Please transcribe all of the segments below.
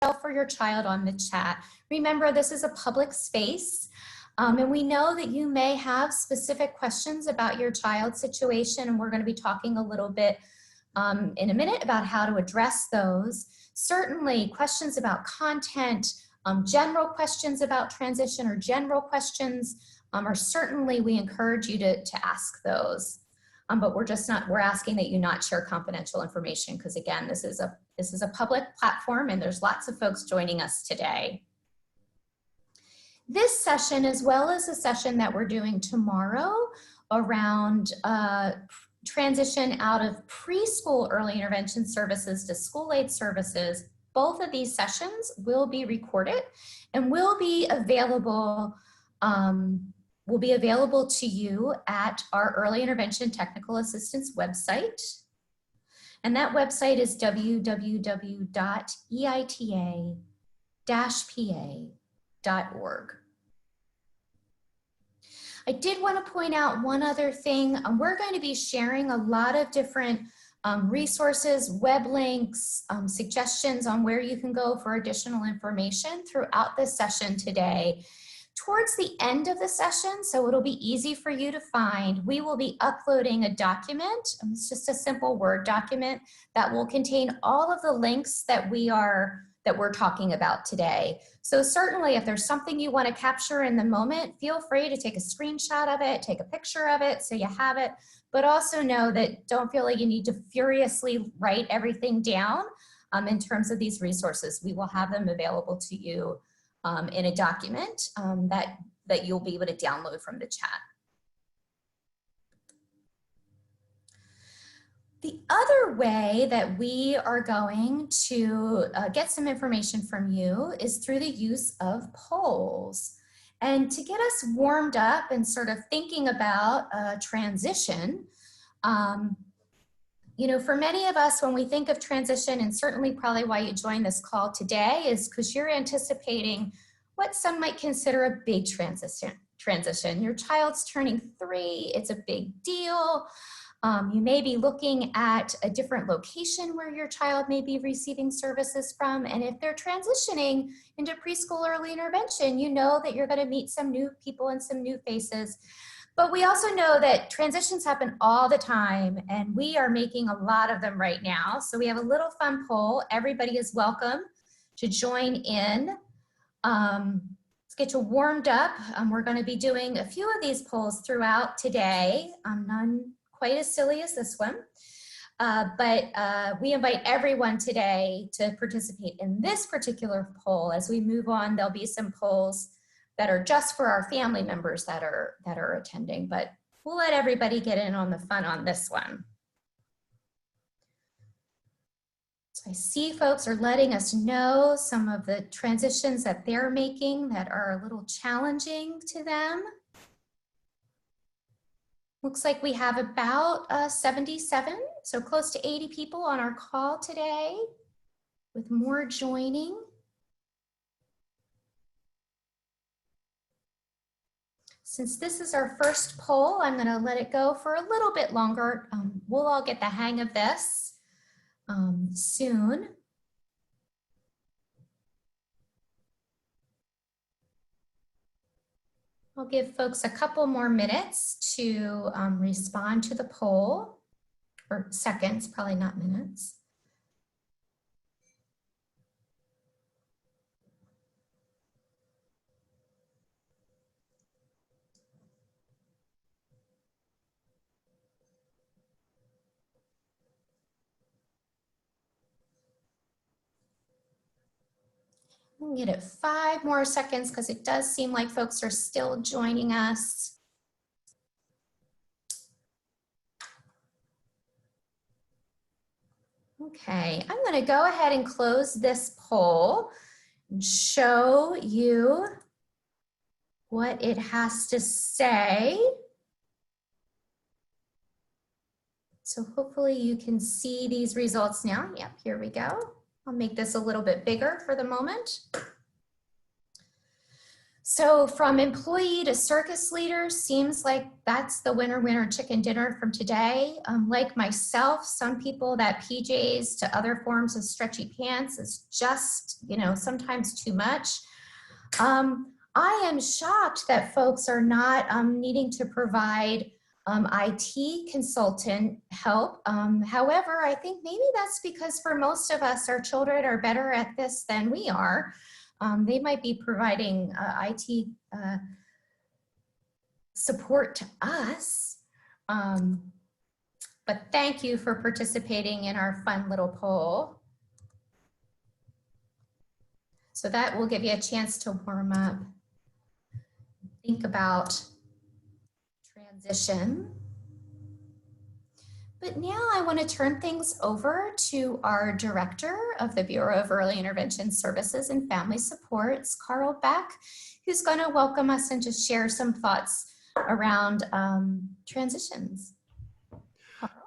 for your child on the chat. Remember, this is a public space, and we know that you may have specific questions about your child's situation, and we're going to be talking a little bit in a minute about how to address those. Certainly, questions about content, general questions about transition or general questions are certainly, we encourage you to ask those. But we're asking that you not share confidential information because again, this is a public platform and there's lots of folks joining us today. This session, as well as a session that we're doing tomorrow around transition out of preschool early intervention services to school aid services, both of these sessions will be recorded and will be available to you at our Early Intervention Technical Assistance website. And that website is www.eita-pa.org. I did want to point out one other thing. We're going to be sharing a lot of different resources, web links, suggestions on where you can go for additional information throughout this session today. Towards the end of the session, so it'll be easy for you to find, we will be uploading a document. It's just a simple Word document that will contain all of the links that we're talking about today. So certainly if there's something you want to capture in the moment, feel free to take a screenshot of it, take a picture of it so you have it, but also know that don't feel like you need to furiously write everything down in terms of these resources. We will have them available to you in a document that you'll be able to download from the chat. The other way that we are going to get some information from you is through the use of polls. And to get us warmed up and sort of thinking about transition, you know, for many of us, when we think of transition, and certainly probably why you joined this call today, is because you're anticipating what some might consider a big transition. Your child's turning 3, it's a big deal. You may be looking at a different location where your child may be receiving services from, and if they're transitioning into preschool early intervention, you know that you're going to meet some new people and some new faces. But we also know that transitions happen all the time, and we are making a lot of them right now. So we have a little fun poll. Everybody is welcome to join in. Let's get you warmed up. We're going to be doing a few of these polls throughout today. None quite as silly as this one. But we invite everyone today to participate in this particular poll. As we move on, there'll be some polls that are just for our family members that are attending, but we'll let everybody get in on the fun on this one. So I see folks are letting us know some of the transitions that they're making that are a little challenging to them. Looks like we have about 77, so close to 80 people on our call today, with more joining. Since this is our first poll, I'm going to let it go for a little bit longer. We'll all get the hang of this soon. I'll give folks a couple more minutes to respond to the poll, or seconds, probably not minutes. We'll get it 5 more seconds because it does seem like folks are still joining us. Okay, I'm going to go ahead and close this poll and show you what it has to say. So hopefully you can see these results now. Yep, here we go. I'll make this a little bit bigger for the moment. So from employee to circus leader, seems like that's the winner, winner, chicken dinner from today. Like myself, some people that PJs to other forms of stretchy pants is just, sometimes too much. I am shocked that folks are not needing to provide IT consultant help. However, I think maybe that's because for most of us, our children are better at this than we are. They might be providing IT support to us. But thank you for participating in our fun little poll. So that will give you a chance to warm up. Think about transition. But now I want to turn things over to our director of the Bureau of Early Intervention Services and Family Supports, Carl Beck, who's going to welcome us and just share some thoughts around transitions.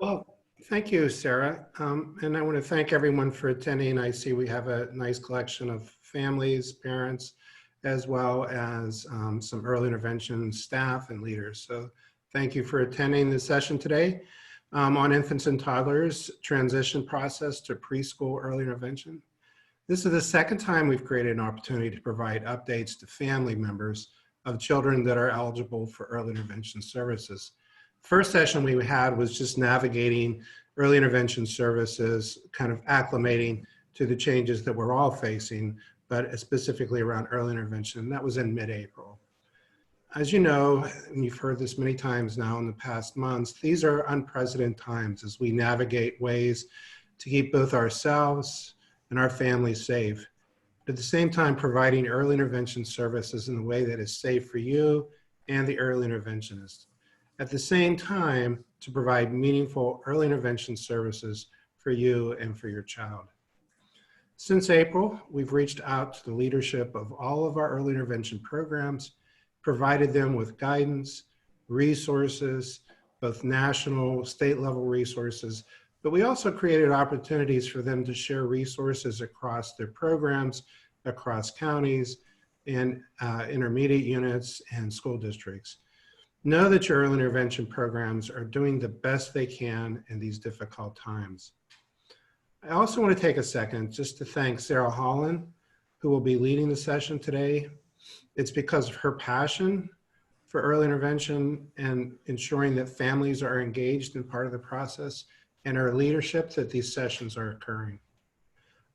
Well, thank you, Sarah. And I want to thank everyone for attending. I see we have a nice collection of families, parents, as well as some early intervention staff and leaders. So thank you for attending this session today on infants and toddlers transition process to preschool early intervention. This is the second time we've created an opportunity to provide updates to family members of children that are eligible for early intervention services. First session we had was just navigating early intervention services, kind of acclimating to the changes that we're all facing, but specifically around early intervention. And that was in mid-April. As you know, and you've heard this many times now in the past months, these are unprecedented times as we navigate ways to keep both ourselves and our families safe. But at the same time, providing early intervention services in a way that is safe for you and the early interventionist. At the same time, to provide meaningful early intervention services for you and for your child. Since April, we've reached out to the leadership of all of our early intervention programs, provided them with guidance, resources, both national, state level resources, but we also created opportunities for them to share resources across their programs, across counties, and intermediate units and school districts. Know that your early intervention programs are doing the best they can in these difficult times. I also want to take a second just to thank Sarah Holland, who will be leading the session today. It's because of her passion for early intervention and ensuring that families are engaged in part of the process and her leadership that these sessions are occurring.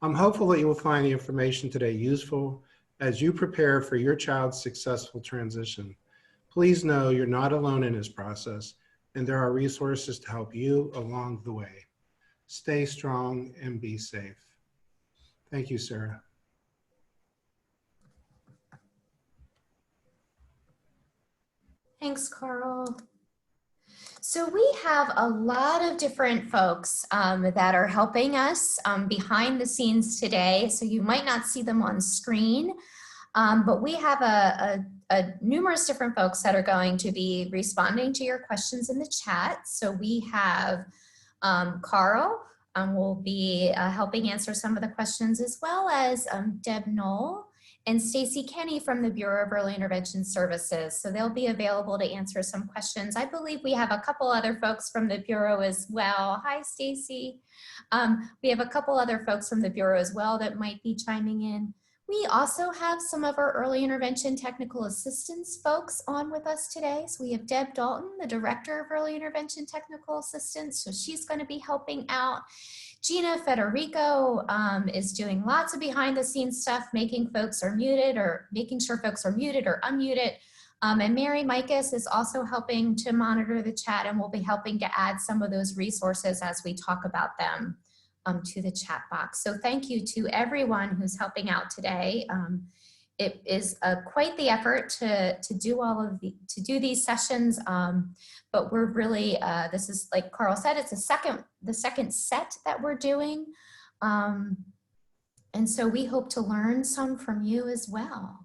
I'm hopeful that you will find the information today useful as you prepare for your child's successful transition. Please know you're not alone in this process, and there are resources to help you along the way. Stay strong and be safe. Thank you, Sarah. Thanks, Carl. So we have a lot of different folks that are helping us behind the scenes today. So you might not see them on screen, but we have a numerous different folks that are going to be responding to your questions in the chat. So we have Carl will be helping answer some of the questions, as well as Deb Knoll and Stacy Kenny from the Bureau of Early Intervention Services. So they'll be available to answer some questions. I believe we have a couple other folks from the Bureau as well. Hi, Stacy. We have a couple other folks from the Bureau as well that might be chiming in. We also have some of our early intervention technical assistance folks on with us today. So we have Deb Dalton, the Director of Early Intervention Technical Assistance. So she's going to be helping out. Gina Federico is doing lots of behind the scenes stuff, making folks are muted or making sure folks are muted or unmuted. And Mary Micus is also helping to monitor the chat, and will be helping to add some of those resources as we talk about them to the chat box. So thank you to everyone who's helping out today. It is quite the effort to do these sessions, but we're really this is, like Carl said, it's the second set that we're doing, and so we hope to learn some from you as well.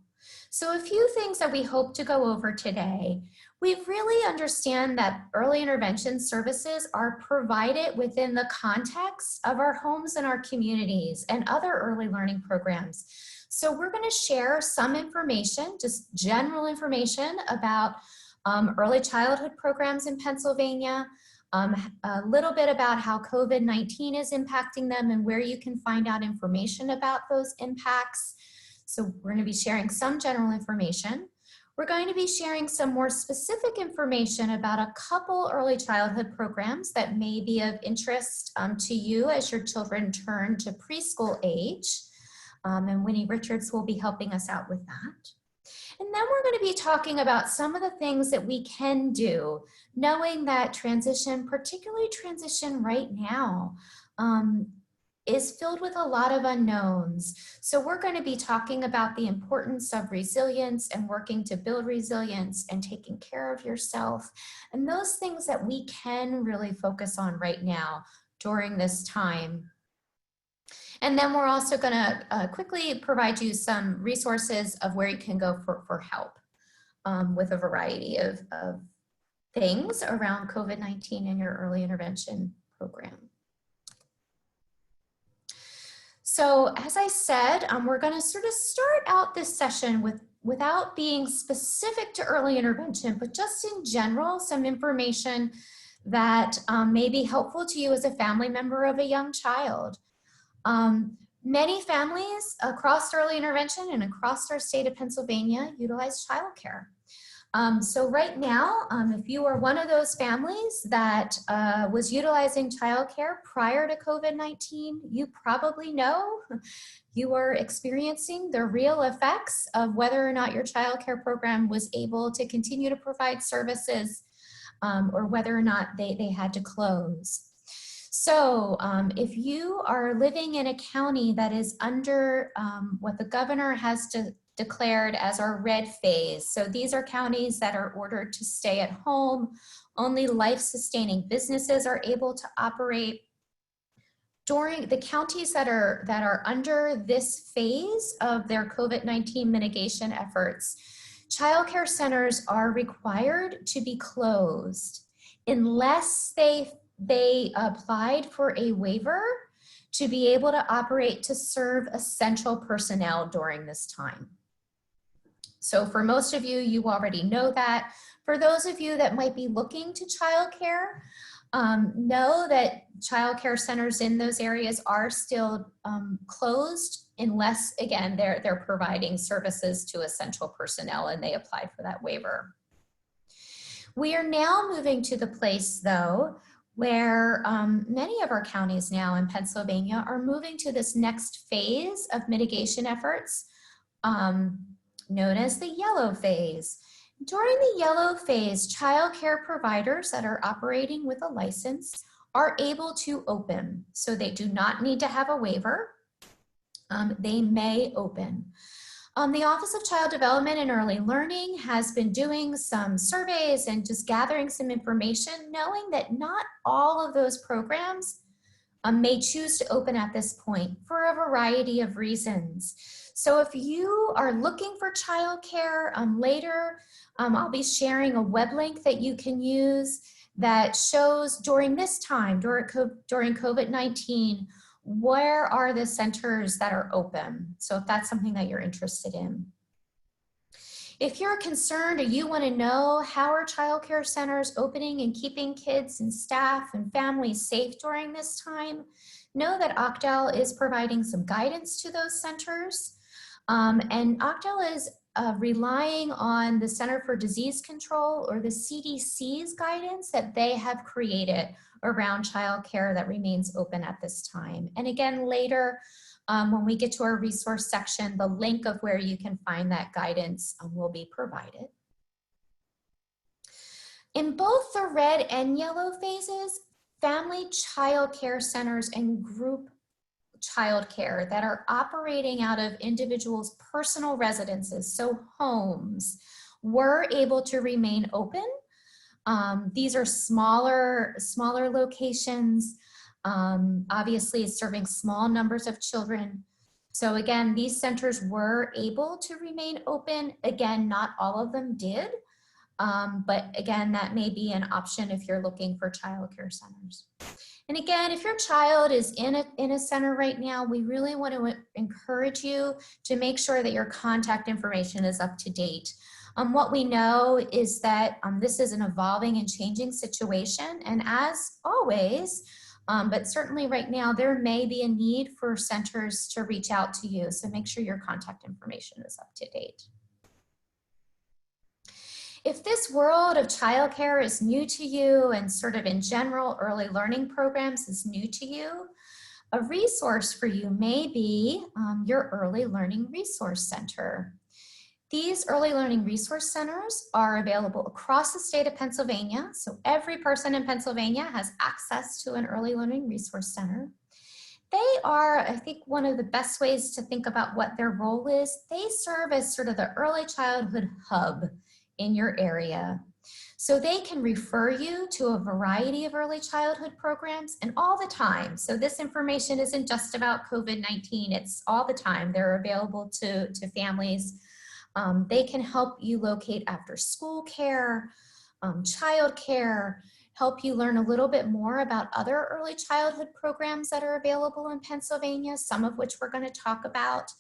So a few things that we hope to go over today. We really understand that early intervention services are provided within the context of our homes and our communities and other early learning programs. So we're going to share some information, just general information about early childhood programs in Pennsylvania, a little bit about how COVID-19 is impacting them and where you can find out information about those impacts. So we're going to be sharing some general information. We're going to be sharing some more specific information about a couple early childhood programs that may be of interest to you as your children turn to preschool age. And Winnie Richards will be helping us out with that. And then we're going to be talking about some of the things that we can do, knowing that transition, particularly transition right now, is filled with a lot of unknowns. So we're going to be talking about the importance of resilience and working to build resilience and taking care of yourself, and those things that we can really focus on right now during this time. And then we're also going to quickly provide you some resources of where you can go for help with a variety of things around COVID-19 and your early intervention program. So as I said, we're going to sort of start out this session without being specific to early intervention, but just in general, some information that may be helpful to you as a family member of a young child. Many families across early intervention and across our state of Pennsylvania utilize childcare. So right now, if you are one of those families that was utilizing childcare prior to COVID-19, you probably know you are experiencing the real effects of whether or not your childcare program was able to continue to provide services or whether or not they had to close. So if you are living in a county that is under what the governor has declared as our red phase, so these are counties that are ordered to stay at home, only life-sustaining businesses are able to operate. During the counties that are under this phase of their COVID-19 mitigation efforts, childcare centers are required to be closed unless they applied for a waiver to be able to operate to serve essential personnel during this time. So for most of you, you already know that. For those of you that might be looking to childcare, know that childcare centers in those areas are still closed unless, again, they're providing services to essential personnel and they applied for that waiver. We are now moving to the place, though, where many of our counties now in Pennsylvania are moving to this next phase of mitigation efforts, known as the yellow phase. During the yellow phase, child care providers that are operating with a license are able to open. So they do not need to have a waiver. They may open. The Office of Child Development and Early Learning has been doing some surveys and just gathering some information, knowing that not all of those programs may choose to open at this point for a variety of reasons. So if you are looking for childcare later, I'll be sharing a web link that you can use that shows during this time, during COVID-19, where are the centers that are open? So if that's something that you're interested in. If you're concerned or you want to know how are childcare centers opening and keeping kids and staff and families safe during this time, know that OCDEL is providing some guidance to those centers. And OCDEL is relying on the Center for Disease Control, or the CDC's guidance that they have created around childcare that remains open at this time. And again, later, when we get to our resource section, the link of where you can find that guidance will be provided. In both the red and yellow phases, family child care centers and group childcare that are operating out of individuals' personal residences, so homes, were able to remain open. These are smaller locations, obviously serving small numbers of children. So again, these centers were able to remain open. Again, not all of them did, but again, that may be an option if you're looking for childcare centers. And again, if your child is in a center right now, we really want to encourage you to make sure that your contact information is up to date. What we know is that this is an evolving and changing situation, and as always, but certainly right now, there may be a need for centers to reach out to you, so make sure your contact information is up to date. If this world of childcare is new to you and sort of in general early learning programs is new to you, a resource for you may be your Early Learning Resource Center. These early learning resource centers are available across the state of Pennsylvania. So every person in Pennsylvania has access to an early learning resource center. They are, I think, one of the best ways to think about what their role is. They serve as sort of the early childhood hub in your area. So they can refer you to a variety of early childhood programs and all the time. So this information isn't just about COVID-19, it's all the time. They're available to families. They can help you locate after school care, child care, help you learn a little bit more about other early childhood programs that are available in Pennsylvania, some of which we're going to talk about.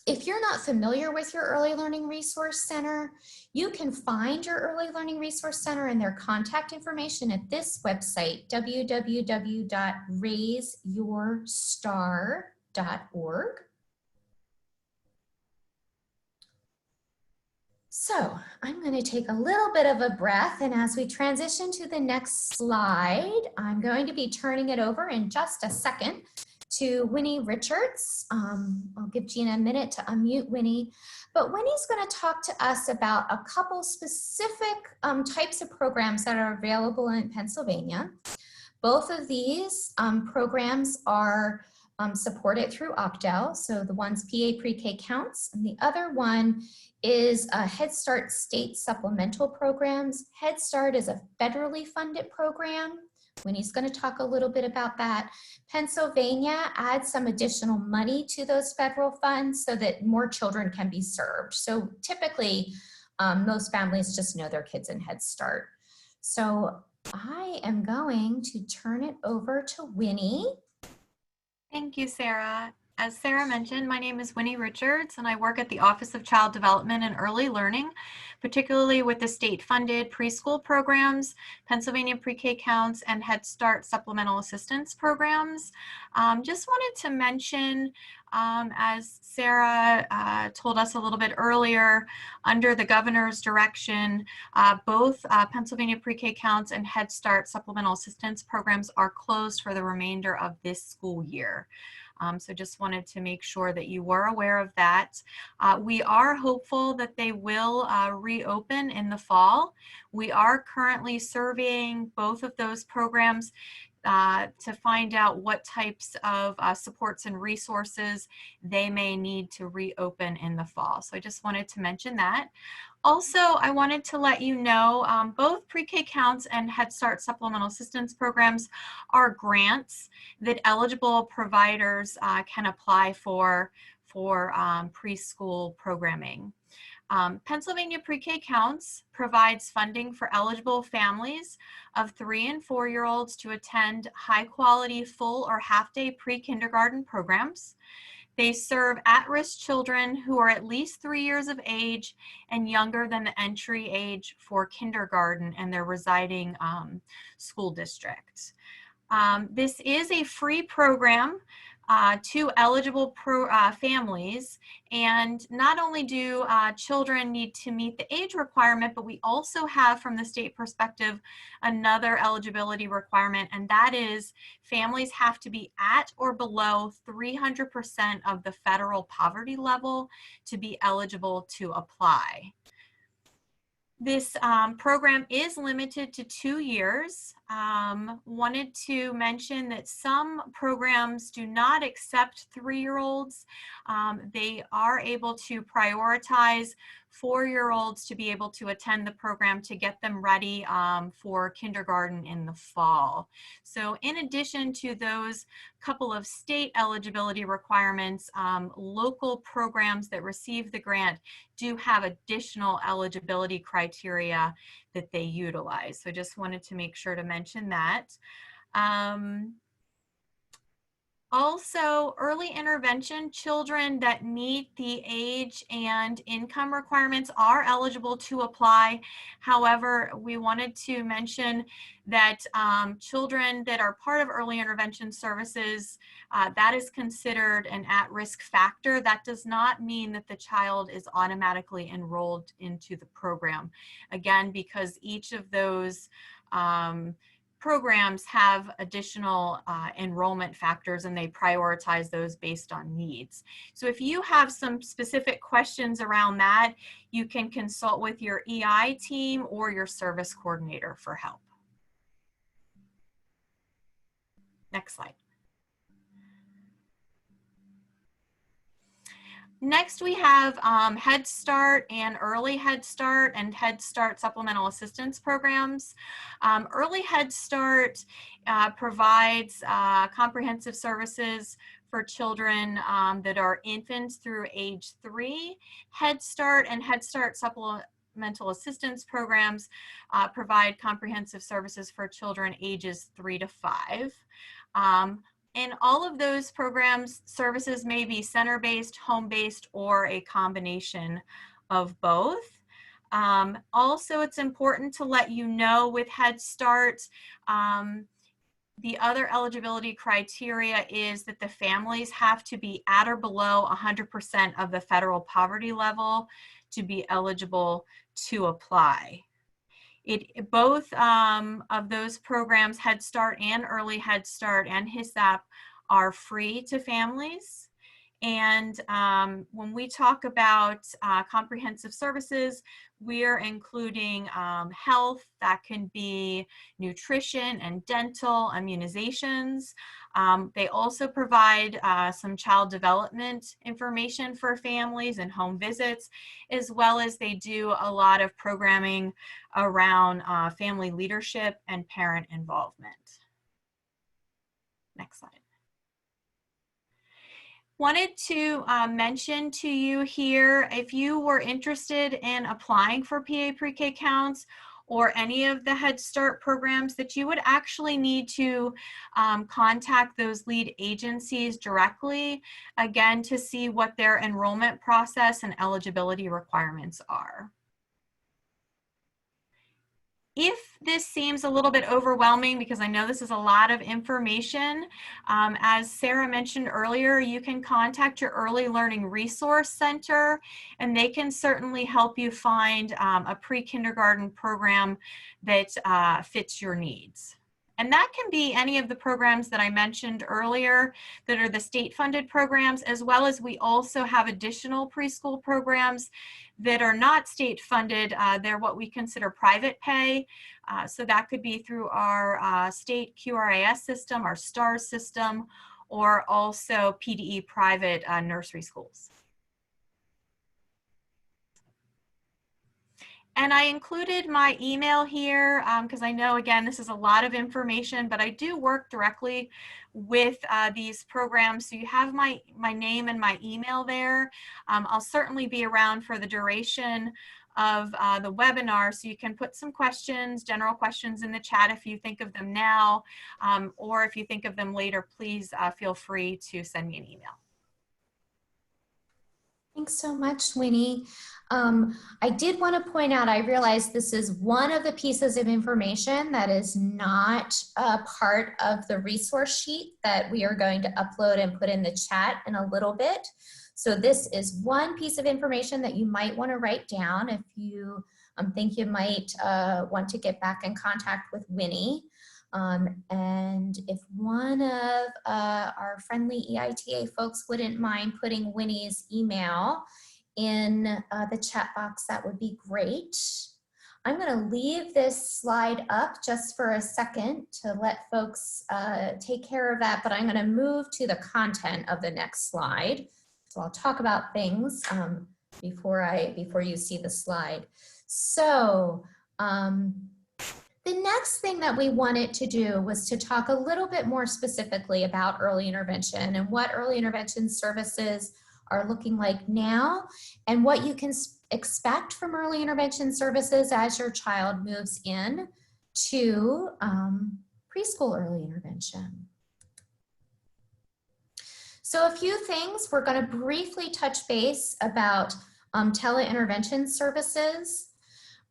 If you're not familiar with your Early Learning Resource Center, you can find your Early Learning Resource Center and their contact information at this website, www.raiseyourstar.org. So I'm going to take a little bit of a breath, and as we transition to the next slide, I'm going to be turning it over in just a second to Winnie Richards. I'll give Gina a minute to unmute Winnie, but Winnie's going to talk to us about a couple specific types of programs that are available in Pennsylvania. Both of these programs are supported through Optel. So the one's PA Pre-K Counts, and the other one is Head Start State Supplemental Programs. Head Start is a federally funded program. Winnie's going to talk a little bit about that. Pennsylvania adds some additional money to those federal funds so that more children can be served. So typically, most families just know their kids in Head Start. So I am going to turn it over to Winnie. Thank you, Sarah. As Sarah mentioned, my name is Winnie Richards, and I work at the Office of Child Development and Early Learning, particularly with the state-funded preschool programs, Pennsylvania Pre-K Counts, and Head Start Supplemental Assistance programs. Just wanted to mention, as Sarah told us a little bit earlier, under the governor's direction, both Pennsylvania Pre-K Counts and Head Start Supplemental Assistance programs are closed for the remainder of this school year. So just wanted to make sure that you were aware of that. We are hopeful that they will reopen in the fall. We are currently surveying both of those programs to find out what types of supports and resources they may need to reopen in the fall. So I just wanted to mention that. Also, I wanted to let you know both Pre-K Counts and Head Start Supplemental Assistance programs are grants that eligible providers can apply for preschool programming. Pennsylvania Pre-K Counts provides funding for eligible families of 3 and 4-year-olds to attend high-quality full or half-day pre-kindergarten programs. They serve at-risk children who are at least 3 years of age and younger than the entry age for kindergarten and their residing school district. This is a free program to eligible families, and not only do children need to meet the age requirement, but we also have, from the state perspective, another eligibility requirement, and that is families have to be at or below 300% of the federal poverty level to be eligible to apply. This program is limited to 2 years. wanted to mention that some programs do not accept 3-year-olds. They are able to prioritize 4-year-olds to be able to attend the program to get them ready for kindergarten in the fall. So in addition to those couple of state eligibility requirements, local programs that receive the grant do have additional eligibility criteria that they utilize. So just wanted to make sure to mention that. Also, early intervention children that meet the age and income requirements are eligible to apply. However, we wanted to mention that children that are part of early intervention services, that is considered an at-risk factor. That does not mean that the child is automatically enrolled into the program. Again, because each of those programs have additional enrollment factors and they prioritize those based on needs. So if you have some specific questions around that, you can consult with your EI team or your service coordinator for help. Next slide. Next, we have Head Start and Early Head Start and Head Start Supplemental Assistance Programs. Early Head Start provides comprehensive services for children that are infants through age 3. Head Start and Head Start Supplemental Assistance Programs provide comprehensive services for children ages 3 to 5. In all of those programs, services may be center-based, home-based, or a combination of both. Also, it's important to let you know with Head Start, the other eligibility criteria is that the families have to be at or below 100% of the federal poverty level to be eligible to apply. Both of those programs, Head Start and Early Head Start and HISAP, are free to families. And when we talk about comprehensive services, we are including health, that can be nutrition and dental, immunizations. They also provide some child development information for families and home visits, as well as they do a lot of programming around family leadership and parent involvement. Next slide. Wanted to mention to you here, if you were interested in applying for PA Pre-K counts or any of the Head Start programs, that you would actually need to contact those lead agencies directly, again, to see what their enrollment process and eligibility requirements are. If this seems a little bit overwhelming, because I know this is a lot of information, as Sarah mentioned earlier, you can contact your Early Learning Resource Center, and they can certainly help you find a pre-kindergarten program that fits your needs. And that can be any of the programs that I mentioned earlier that are the state-funded programs, as well as we also have additional preschool programs that are not state-funded. They're what we consider private pay. So that could be through our state QRAS system, our STARS system, or also PDE private nursery schools. And I included my email here because I know, again, this is a lot of information, but I do work directly with these programs. So you have my name and my email there. I'll certainly be around for the duration of the webinar, so you can put some questions, general questions in the chat if you think of them now, or if you think of them later, please feel free to send me an email. Thanks so much, Winnie. I did want to point out, I realize this is one of the pieces of information that is not a part of the resource sheet that we are going to upload and put in the chat in a little bit. So this is one piece of information that you might want to write down if you think you might want to get back in contact with Winnie. And if one of our friendly EITA folks wouldn't mind putting Winnie's email in the chat box, that would be great. I'm going to leave this slide up just for a second to let folks take care of that, but I'm going to move to the content of the next slide. So I'll talk about things before you see the slide. So the next thing that we wanted to do was to talk a little bit more specifically about early intervention and what early intervention services are looking like now and what you can expect from early intervention services as your child moves in to preschool early intervention. So a few things, we're going to briefly touch base about tele-intervention services.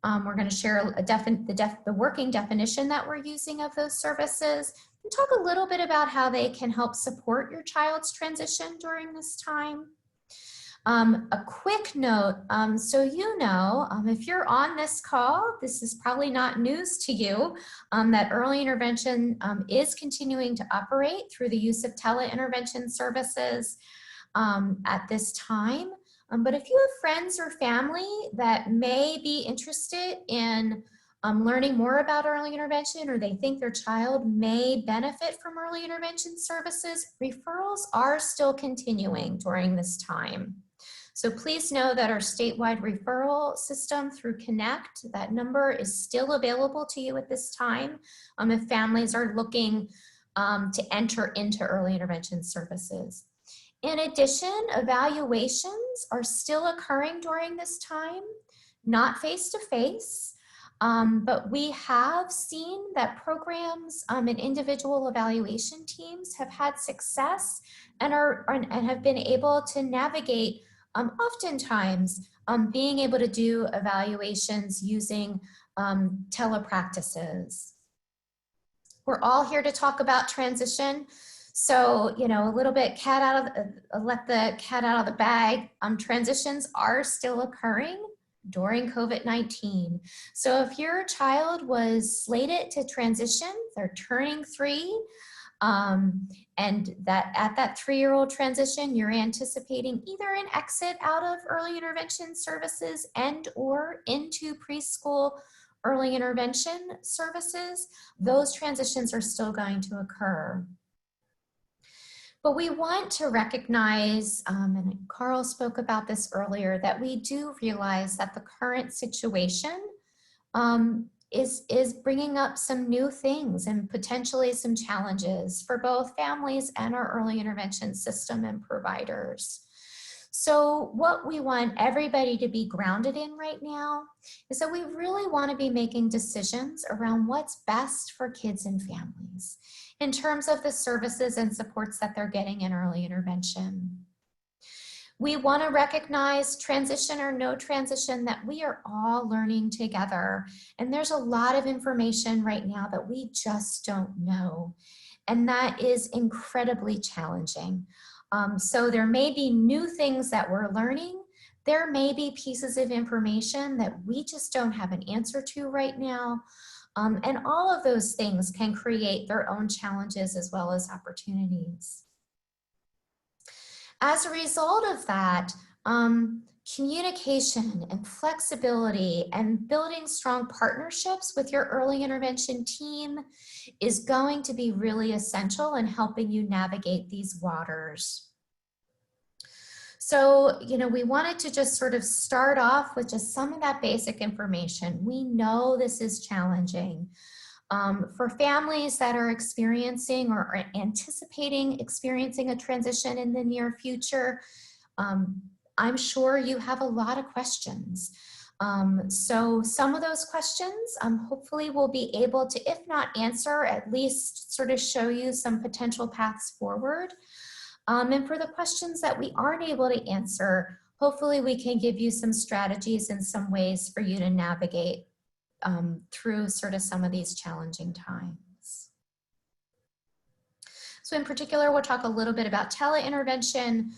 We're going to share the working definition that we're using of those services and talk a little bit about how they can help support your child's transition during this time. A quick note, so you know, if you're on this call, this is probably not news to you, that early intervention is continuing to operate through the use of tele-intervention services at this time. But if you have friends or family that may be interested in learning more about early intervention, or they think their child may benefit from early intervention services, referrals are still continuing during this time. So please know that our statewide referral system through Connect, that number is still available to you at this time if families are looking to enter into early intervention services. In addition, evaluations are still occurring during this time, not face-to-face, but we have seen that programs and individual evaluation teams have had success and have been able to navigate oftentimes being able to do evaluations using telepractices. We're all here to talk about transition. So, you know, a little bit let the cat out of the bag. Transitions are still occurring during COVID-19. So if your child was slated to transition, they're turning 3, and that at that 3-year-old transition, you're anticipating either an exit out of early intervention services and or into preschool early intervention services, those transitions are still going to occur. But we want to recognize, and Carl spoke about this earlier, that we do realize that the current situation is bringing up some new things and potentially some challenges for both families and our early intervention system and providers. So what we want everybody to be grounded in right now is that we really want to be making decisions around what's best for kids and families in terms of the services and supports that they're getting in early intervention. We want to recognize transition or no transition, that we are all learning together. And there's a lot of information right now that we just don't know. And that is incredibly challenging. So there may be new things that we're learning. There may be pieces of information that we just don't have an answer to right now. And all of those things can create their own challenges as well as opportunities. As a result of that, communication and flexibility and building strong partnerships with your early intervention team is going to be really essential in helping you navigate these waters. So, you know, we wanted to just sort of start off with just some of that basic information. We know this is challenging. For families that are experiencing or are anticipating experiencing a transition in the near future, I'm sure you have a lot of questions. So some of those questions, hopefully we'll be able to, if not answer, at least sort of show you some potential paths forward. And for the questions that we aren't able to answer, hopefully we can give you some strategies and some ways for you to navigate through sort of some of these challenging times. So in particular, we'll talk a little bit about tele-intervention,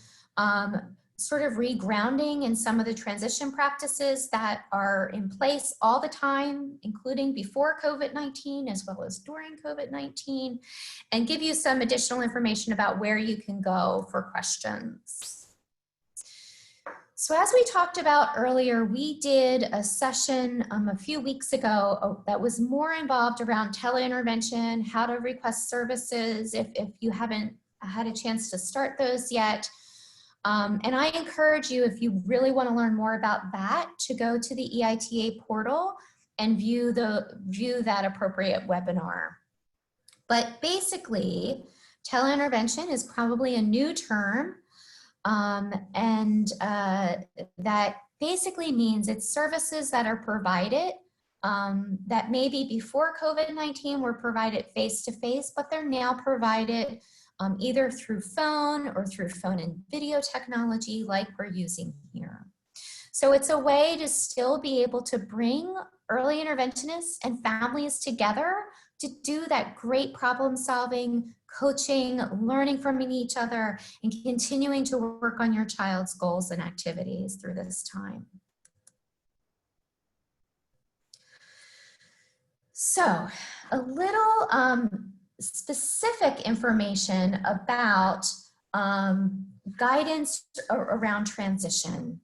sort of regrounding in some of the transition practices that are in place all the time, including before COVID-19 as well as during COVID-19, and give you some additional information about where you can go for questions. So as we talked about earlier, we did a session a few weeks ago that was more involved around teleintervention, how to request services if you haven't had a chance to start those yet. And I encourage you, if you really want to learn more about that, to go to the EITA portal and view that appropriate webinar. But basically, teleintervention is probably a new term. That basically means it's services that are provided that maybe before COVID-19 were provided face-to-face, but they're now provided either through phone or through phone and video technology like we're using here. So it's a way to still be able to bring early interventionists and families together to do that great problem solving, coaching, learning from each other, and continuing to work on your child's goals and activities through this time. So a little specific information about guidance around transition.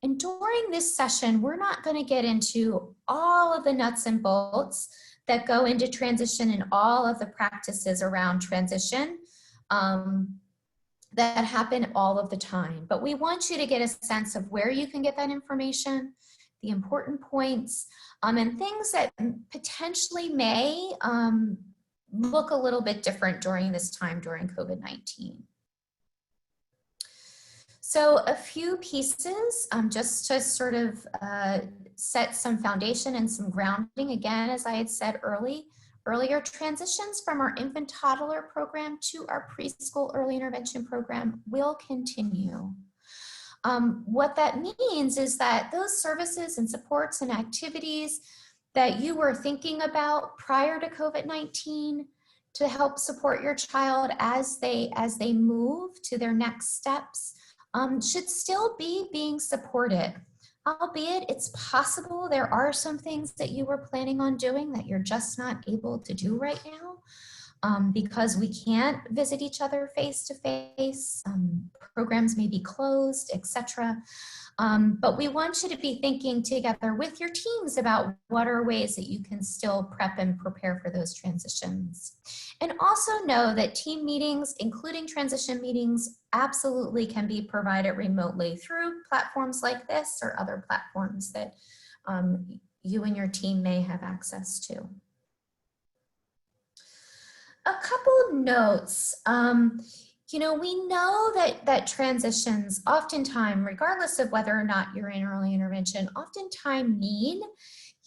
And during this session, we're not going to get into all of the nuts and bolts that go into transition and all of the practices around transition that happen all of the time. But we want you to get a sense of where you can get that information, the important points, and things that potentially may look a little bit different during this time during COVID-19. So a few pieces just to sort of set some foundation and some grounding. Again, as I had said earlier, transitions from our infant toddler program to our preschool early intervention program will continue. What that means is that those services and supports and activities that you were thinking about prior to COVID-19 to help support your child as they move to their next steps should still be being supported. Albeit it's possible there are some things that you were planning on doing that you're just not able to do right now because we can't visit each other face to face, programs may be closed, etc. But we want you to be thinking together with your teams about what are ways that you can still prep and prepare for those transitions. And also know that team meetings, including transition meetings, absolutely can be provided remotely through platforms like this or other platforms that you and your team may have access to. A couple notes. You know, we know that transitions oftentimes, regardless of whether or not you're in early intervention, oftentimes mean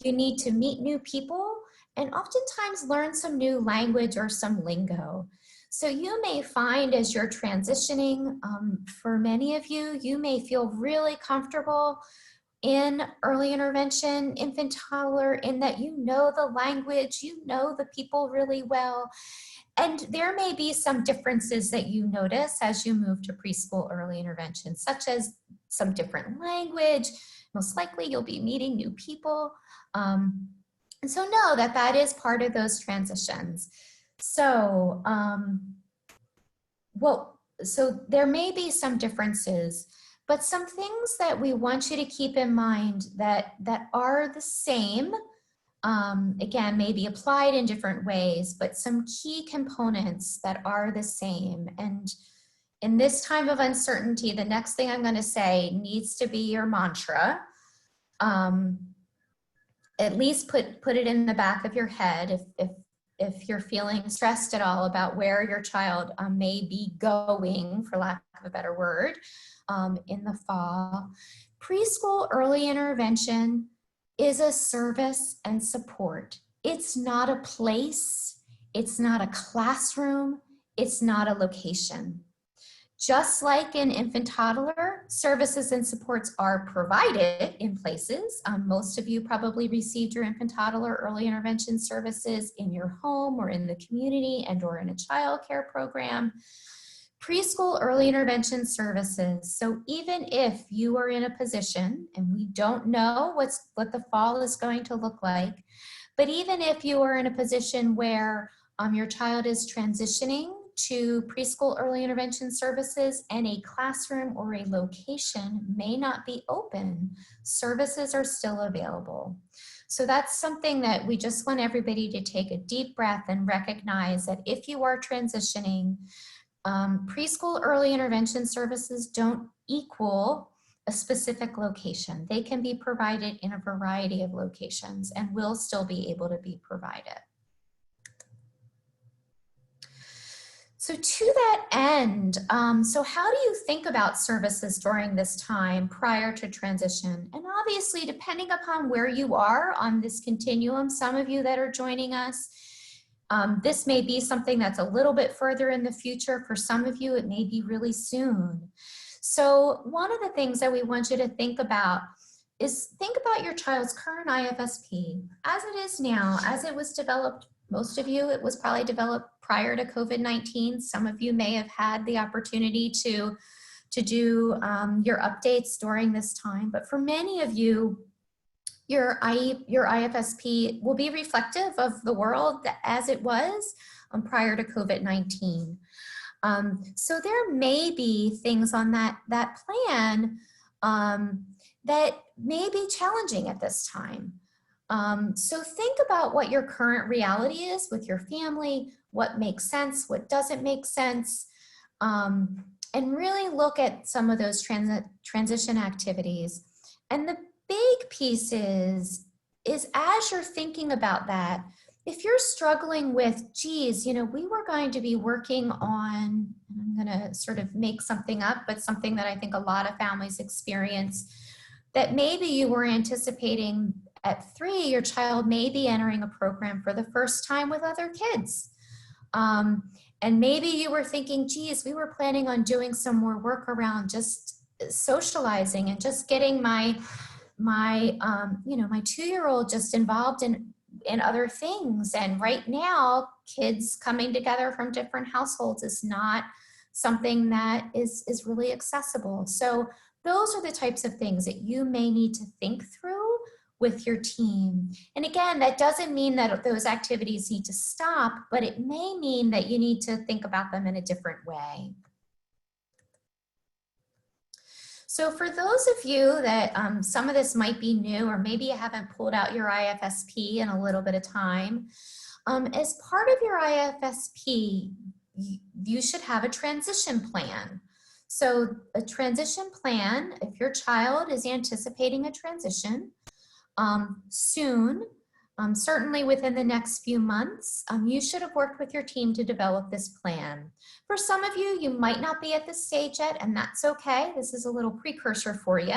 you need to meet new people and oftentimes learn some new language or some lingo. So you may find as you're transitioning, for many of you, you may feel really comfortable in early intervention, infant toddler, in that you know the language, you know the people really well. And there may be some differences that you notice as you move to preschool early intervention, such as some different language. Most likely you'll be meeting new people. And so know that that is part of those transitions. So, so there may be some differences, but some things that we want you to keep in mind that are the same, again, may be applied in different ways, but some key components that are the same. And in this time of uncertainty, the next thing I'm going to say needs to be your mantra. At least put it in the back of your head if you're feeling stressed at all about where your child may be going, for lack of a better word, in the fall. Preschool early intervention is a service and support. It's not a place, it's not a classroom, it's not a location. Just like in infant toddler, services and supports are provided in places. Most of you probably received your infant toddler early intervention services in your home or in the community and or in a child care program. Preschool early intervention services. So even if you are in a position, and we don't know what the fall is going to look like, but even if you are in a position where your child is transitioning to preschool early intervention services and a classroom or a location may not be open, services are still available. So that's something that we just want everybody to take a deep breath and recognize that if you are transitioning, preschool early intervention services don't equal a specific location. They can be provided in a variety of locations and will still be able to be provided. So to that end, so how do you think about services during this time prior to transition? And obviously, depending upon where you are on this continuum, some of you that are joining us, this may be something that's a little bit further in the future. For some of you, it may be really soon. So one of the things that we want you to think about is think about your child's current IFSP as it is now, as it was developed. Most of you, it was probably developed prior to COVID-19. Some of you may have had the opportunity to do your updates during this time, but for many of you, your IFSP will be reflective of the world as it was prior to COVID-19. So there may be things on that plan that may be challenging at this time. So think about what your current reality is with your family, what makes sense, what doesn't make sense, and really look at some of those transition activities. And the big piece is as you're thinking about that, if you're struggling with, geez, you know, we were going to be working on, I'm going to sort of make something up, but something that I think a lot of families experience, that maybe you were anticipating at 3, your child may be entering a program for the first time with other kids. And maybe you were thinking, geez, we were planning on doing some more work around just socializing and just getting my 2-year-old just involved in other things. And right now, kids coming together from different households is not something that is really accessible. So those are the types of things that you may need to think through with your team. And again, that doesn't mean that those activities need to stop, but it may mean that you need to think about them in a different way. So for those of you that some of this might be new, or maybe you haven't pulled out your IFSP in a little bit of time, as part of your IFSP, you should have a transition plan. So a transition plan, if your child is anticipating a transition soon, certainly within the next few months, you should have worked with your team to develop this plan. For some of you, you might not be at this stage yet, and that's okay. This is a little precursor for you.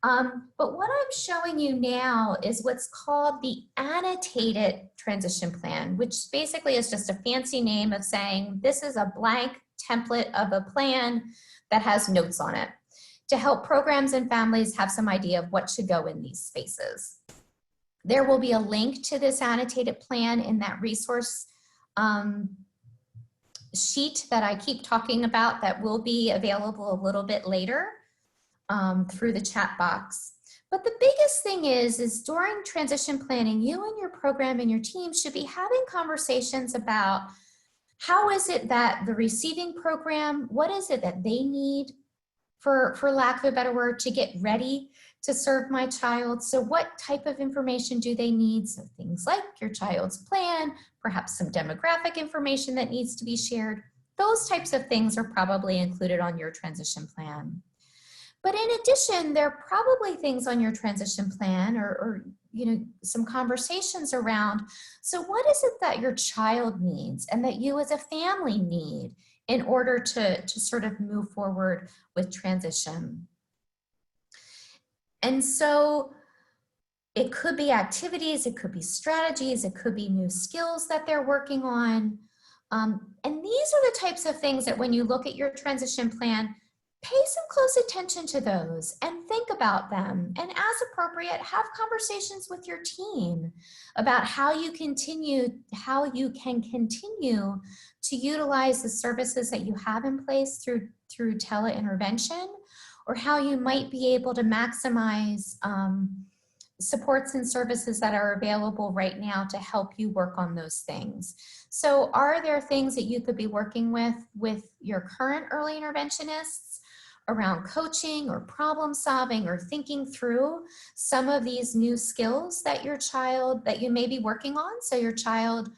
But what I'm showing you now is what's called the annotated transition plan, which basically is just a fancy name of saying this is a blank template of a plan that has notes on it to help programs and families have some idea of what should go in these spaces. There will be a link to this annotated plan in that resource sheet that I keep talking about that will be available a little bit later through the chat box. But the biggest thing is during transition planning, you and your program and your team should be having conversations about how is it that the receiving program, what is it that they need, for lack of a better word, to get ready to serve my child. So what type of information do they need? So things like your child's plan, perhaps some demographic information that needs to be shared. Those types of things are probably included on your transition plan. But in addition, there are probably things on your transition plan or some conversations around, so what is it that your child needs and that you as a family need in order to sort of move forward with transition? And so it could be activities, it could be strategies, it could be new skills that they're working on. And these are the types of things that when you look at your transition plan, pay some close attention to those and think about them. And as appropriate, have conversations with your team about how you can continue to utilize the services that you have in place through teleintervention, or how you might be able to maximize supports and services that are available right now to help you work on those things. So are there things that you could be working with your current early interventionists around coaching or problem solving or thinking through some of these new skills that that you may be working on, so your child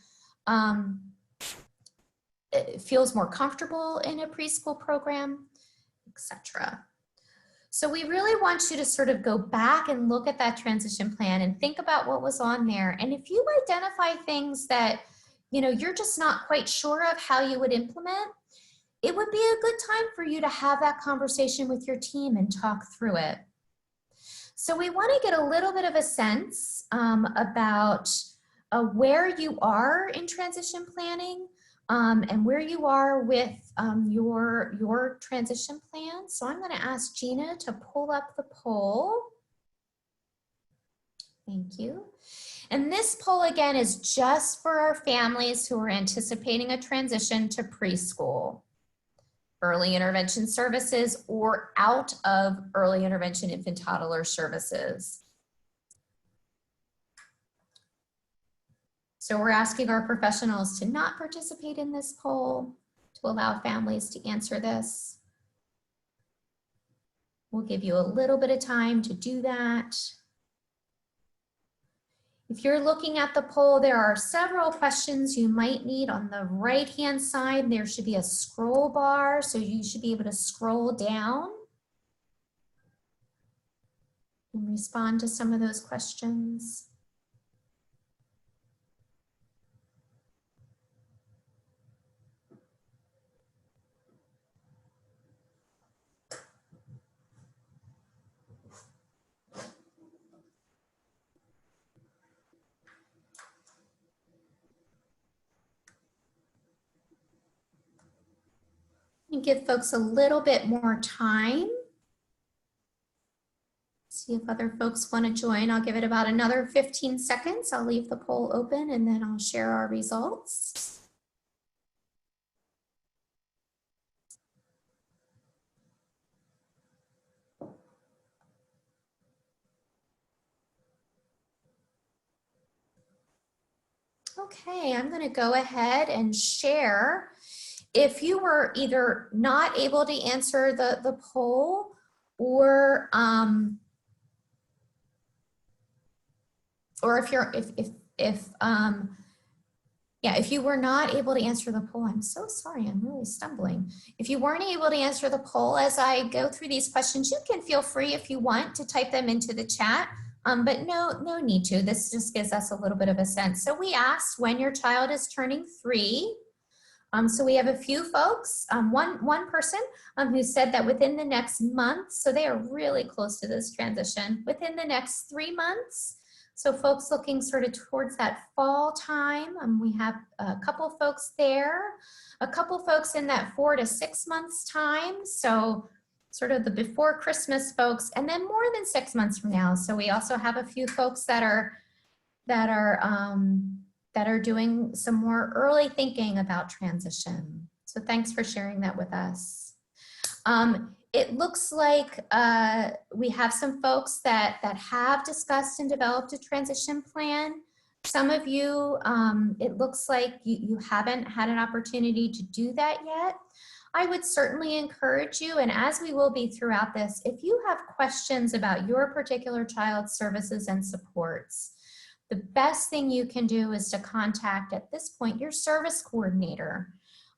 feels more comfortable in a preschool program, etc. So we really want you to sort of go back and look at that transition plan and think about what was on there. And if you identify things that, you know, you're just not quite sure of how you would implement, it would be a good time for you to have that conversation with your team and talk through it. So we want to get a little bit of a sense about where you are in transition planning and where you are with your transition plan. So I'm going to ask Gina to pull up the poll. Thank you. And this poll again is just for our families who are anticipating a transition to preschool, early intervention services, or out of early intervention infant toddler services. So we're asking our professionals to not participate in this poll, to allow families to answer this. We'll give you a little bit of time to do that. If you're looking at the poll, there are several questions you might need. On the right-hand side, there should be a scroll bar, so you should be able to scroll down and respond to some of those questions. And give folks a little bit more time. See if other folks want to join. I'll give it about another 15 seconds. I'll leave the poll open and then I'll share our results. Okay, I'm going to go ahead and share. If you were either not able to answer the poll or if you were not able to answer the poll, I'm so sorry, I'm really stumbling. If you weren't able to answer the poll as I go through these questions, you can feel free if you want to type them into the chat, but no need to. This just gives us a little bit of a sense. So we asked when your child is turning 3. So we have a few folks, one person who said that within the next month, so they are really close to this transition, within the next 3 months. So folks looking sort of towards that fall time, we have a couple folks there, a couple folks in that 4 to 6 months time. So sort of the before Christmas folks, and then more than 6 months from now. So we also have a few folks that are doing some more early thinking about transition. So thanks for sharing that with us. It looks like we have some folks that have discussed and developed a transition plan. Some of you, it looks like you haven't had an opportunity to do that yet. I would certainly encourage you, and as we will be throughout this, if you have questions about your particular child's services and supports, the best thing you can do is to contact, at this point, your service coordinator.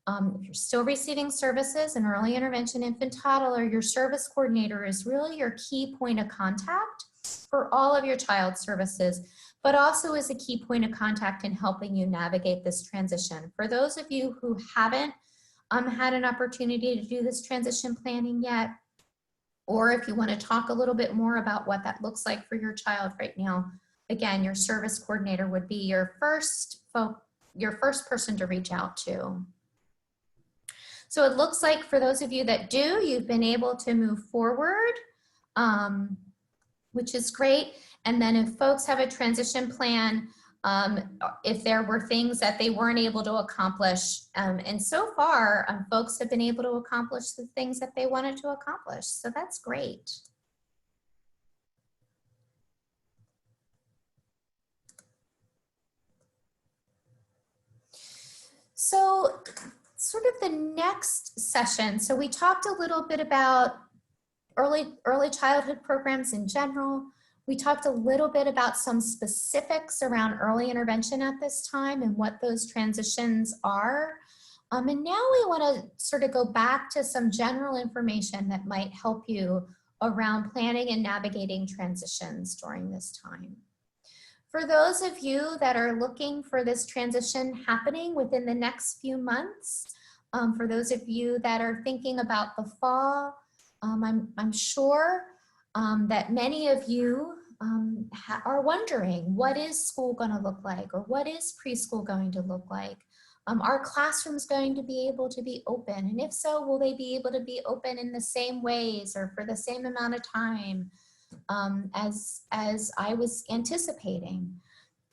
If you're still receiving services in early intervention infant toddler, your service coordinator is really your key point of contact for all of your child's services, but also is a key point of contact in helping you navigate this transition. For those of you who haven't had an opportunity to do this transition planning yet, or if you want to talk a little bit more about what that looks like for your child right now, again, your service coordinator would be your first person to reach out to. So it looks like for those of you that do, you've been able to move forward, which is great. And then if folks have a transition plan, if there were things that they weren't able to accomplish, and so far, folks have been able to accomplish the things that they wanted to accomplish. So that's great. of the next session, so we talked a little bit about early childhood programs in general. We talked a little bit about some specifics around early intervention at this time and what those transitions are. And now we want to sort of go back to some general information that might help you around planning and navigating transitions during this time. For those of you that are looking for this transition happening within the next few months, for those of you that are thinking about the fall, I'm sure that many of you are wondering, what is school going to look like, or what is preschool going to look like? Are classrooms going to be able to be open? And if so, will they be able to be open in the same ways or for the same amount of time as I was anticipating?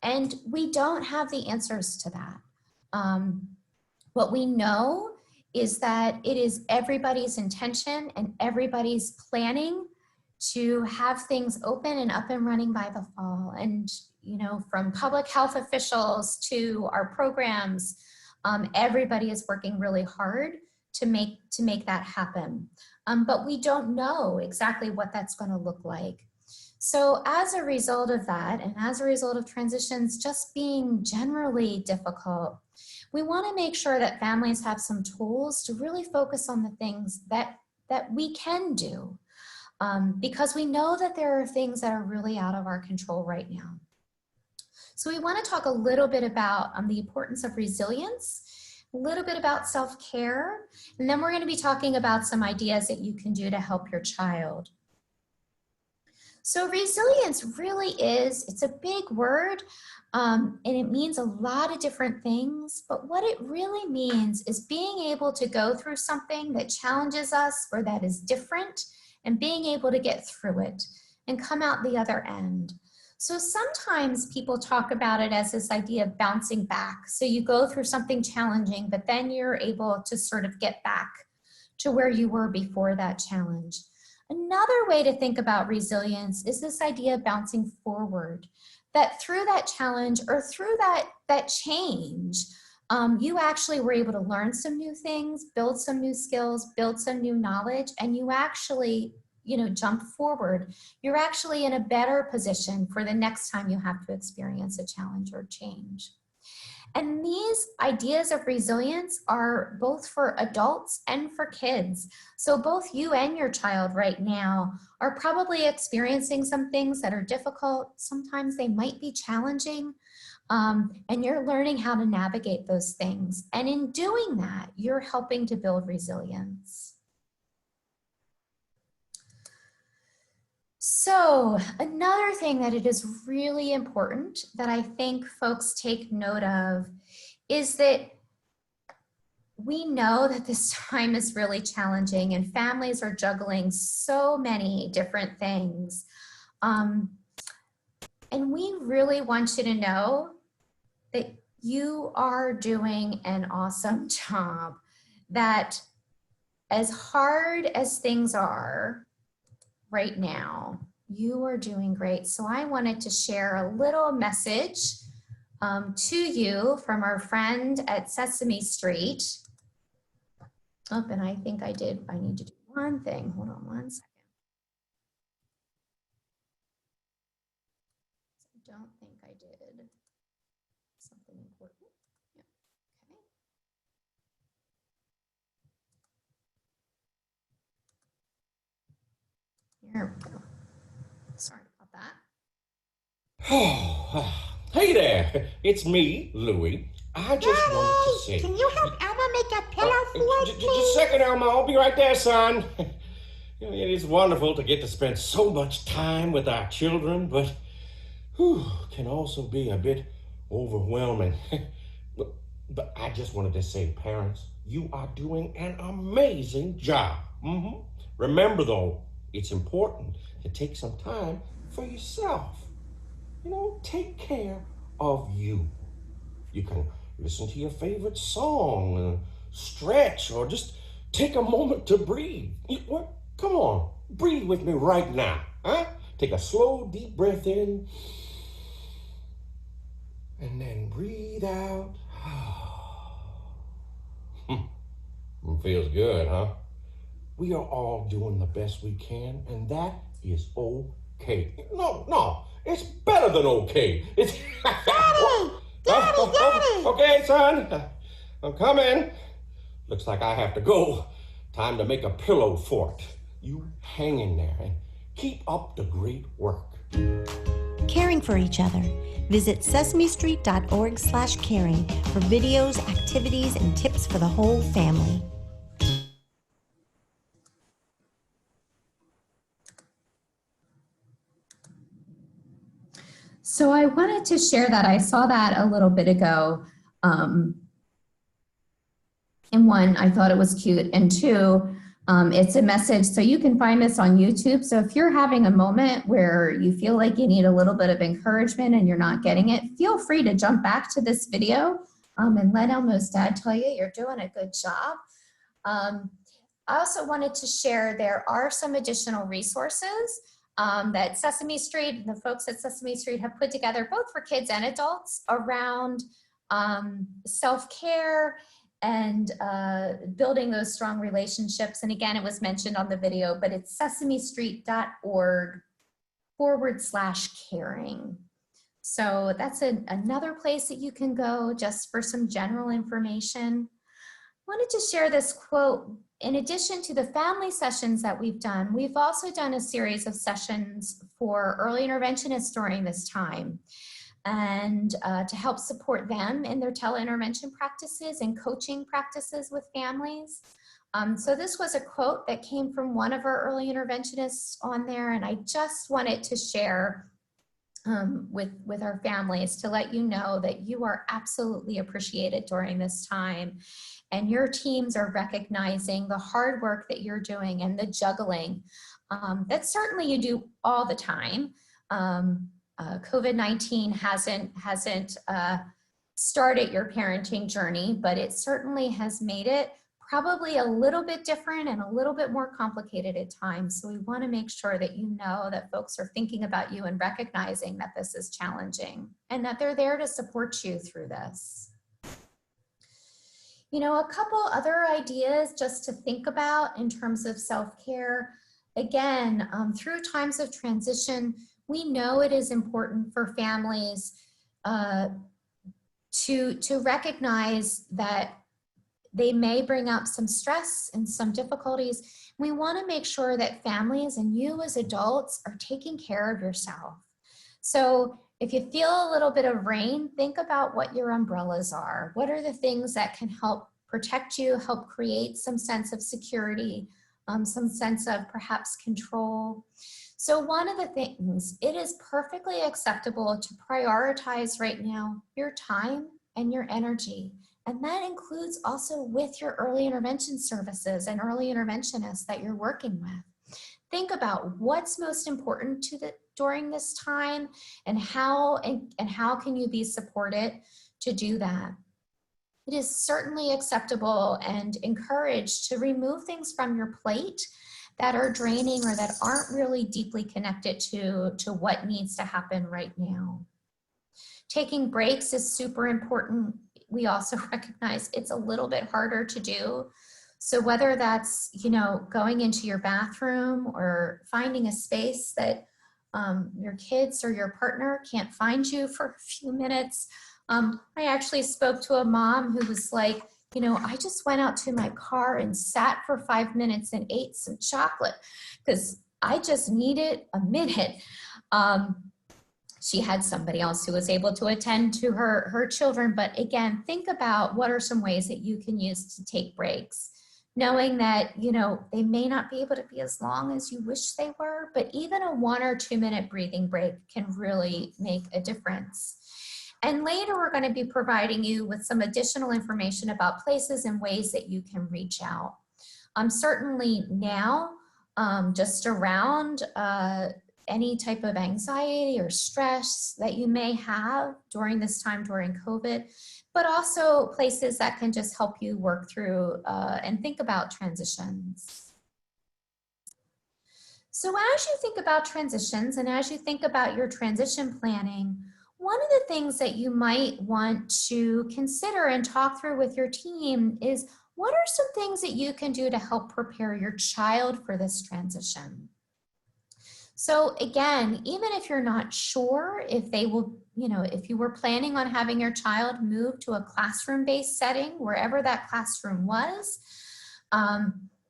And we don't have the answers to that. What we know is that it is everybody's intention and everybody's planning to have things open and up and running by the fall. And, you know, from public health officials to our programs, everybody is working really hard to make that happen. But we don't know exactly what that's going to look like. So as a result of that, and as a result of transitions just being generally difficult, we want to make sure that families have some tools to really focus on the things that we can do, because we know that there are things that are really out of our control right now. So we want to talk a little bit about the importance of resilience, a little bit about self-care, and then we're going to be talking about some ideas that you can do to help your child. So resilience really is, it's a big word, and it means a lot of different things, but what it really means is being able to go through something that challenges us or that is different, and being able to get through it and come out the other end. So sometimes people talk about it as this idea of bouncing back. So you go through something challenging, but then you're able to sort of get back to where you were before that challenge. Another way to think about resilience is this idea of bouncing forward, that through that challenge or through that change, you actually were able to learn some new things, build some new skills, build some new knowledge, and you actually, you know, jump forward. You're actually in a better position for the next time you have to experience a challenge or change. And these ideas of resilience are both for adults and for kids. So both you and your child right now are probably experiencing some things that are difficult. Sometimes they might be challenging, and you're learning how to navigate those things. And in doing that, you're helping to build resilience. So another thing that it is really important that I think folks take note of is that we know that this time is really challenging and families are juggling so many different things. And we really want you to know that you are doing an awesome job, that as hard as things are right now, you are doing great. So I wanted to share a little message to you from our friend at Sesame Street. Oh, and I think I need to do one thing. Hold on one second. I don't think I did something important. Yeah. Okay. Here we go. Sorry about that. Oh, hey there, it's me, Louie. I just wanted to say... Can you help Elmo make a pillow for us, Just a please? second, Elmo. I'll be right there, son. You know, it is wonderful to get to spend so much time with our children, but can also be a bit overwhelming. But I just wanted to say, parents, you are doing an amazing job. Remember, though, it's important to take some time for yourself. You know, take care of you. You can listen to your favorite song, stretch, or just take a moment to breathe. What? Come on, breathe with me right now, huh? Take a slow, deep breath in, and then breathe out. Feels good, huh? We are all doing the best we can, and that is okay. No, it's better than okay. It's Daddy! Okay, son, I'm coming. Looks like I have to go. Time to make a pillow fort. You hang in there and keep up the great work. Caring for each other. Visit sesamestreet.org/caring for videos, activities, and tips for the whole family. So I wanted to share that. I saw that a little bit ago. And one, I thought it was cute. And two, it's a message. So you can find this on YouTube. So if you're having a moment where you feel like you need a little bit of encouragement and you're not getting it, feel free to jump back to this video and let Elmo's dad tell you you're doing a good job. I also wanted to share there are some additional resources that Sesame Street, the folks at Sesame Street have put together both for kids and adults around self-care and building those strong relationships. And again, it was mentioned on the video, but it's sesamestreet.org/caring. So that's another place that you can go just for some general information. I wanted to share this quote. In addition to the family sessions that we've done, we've also done a series of sessions for early interventionists during this time, and to help support them in their teleintervention practices and coaching practices with families. So this was a quote that came from one of our early interventionists on there, and I just wanted to share with our families to let you know that you are absolutely appreciated during this time, and your teams are recognizing the hard work that you're doing and the juggling that certainly you do all the time. COVID-19 hasn't started your parenting journey, but it certainly has made it probably a little bit different and a little bit more complicated at times. So we want to make sure that you know that folks are thinking about you and recognizing that this is challenging and that they're there to support you through this. You know, a couple other ideas just to think about in terms of self-care. Again, through times of transition, we know it is important for families to recognize that they may bring up some stress and some difficulties. We want to make sure that families and you as adults are taking care of yourself. So if you feel a little bit of rain, think about what your umbrellas are. What are the things that can help protect you, help create some sense of security, some sense of perhaps control. So one of the things, it is perfectly acceptable to prioritize right now your time and your energy. And that includes also with your early intervention services and early interventionists that you're working with. Think about what's most important during this time and how can you be supported to do that. It is certainly acceptable and encouraged to remove things from your plate that are draining or that aren't really deeply connected to what needs to happen right now. Taking breaks is super important. We also recognize it's a little bit harder to do. So whether that's, you know, going into your bathroom or finding a space that your kids or your partner can't find you for a few minutes. I actually spoke to a mom who was like, you know, I just went out to my car and sat for 5 minutes and ate some chocolate because I just needed a minute. She had somebody else who was able to attend to her children. But again, think about what are some ways that you can use to take breaks, knowing that, you know, they may not be able to be as long as you wish they were, but even a 1 or 2 minute breathing break can really make a difference. And later, we're going to be providing you with some additional information about places and ways that you can reach out. Certainly now, just around any type of anxiety or stress that you may have during this time during COVID, but also places that can just help you work through and think about transitions. So as you think about transitions and as you think about your transition planning, one of the things that you might want to consider and talk through with your team is what are some things that you can do to help prepare your child for this transition? So again, even if you're not sure if they will, if you were planning on having your child move to a classroom-based setting, wherever that classroom was,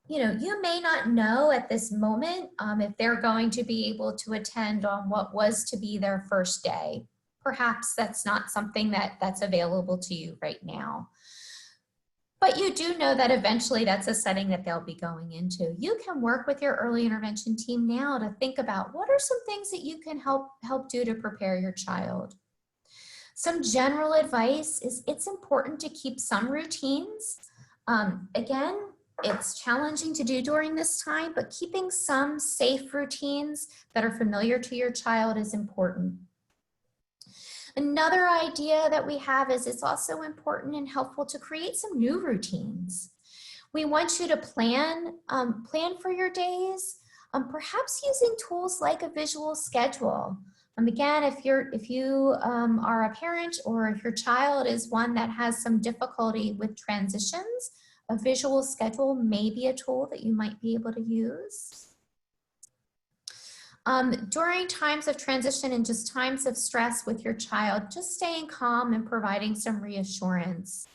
you may not know at this moment if they're going to be able to attend on what was to be their first day. Perhaps that's not something that's available to you right now. But you do know that eventually that's a setting that they'll be going into. You can work with your early intervention team now to think about what are some things that you can help do to prepare your child. Some general advice is it's important to keep some routines. Again, it's challenging to do during this time, but keeping some safe routines that are familiar to your child is important. Another idea that we have is it's also important and helpful to create some new routines. We want you to plan for your days, perhaps using tools like a visual schedule. Again, if you are a parent or if your child is one that has some difficulty with transitions, a visual schedule may be a tool that you might be able to use. During times of transition and just times of stress with your child, just staying calm and providing some reassurance,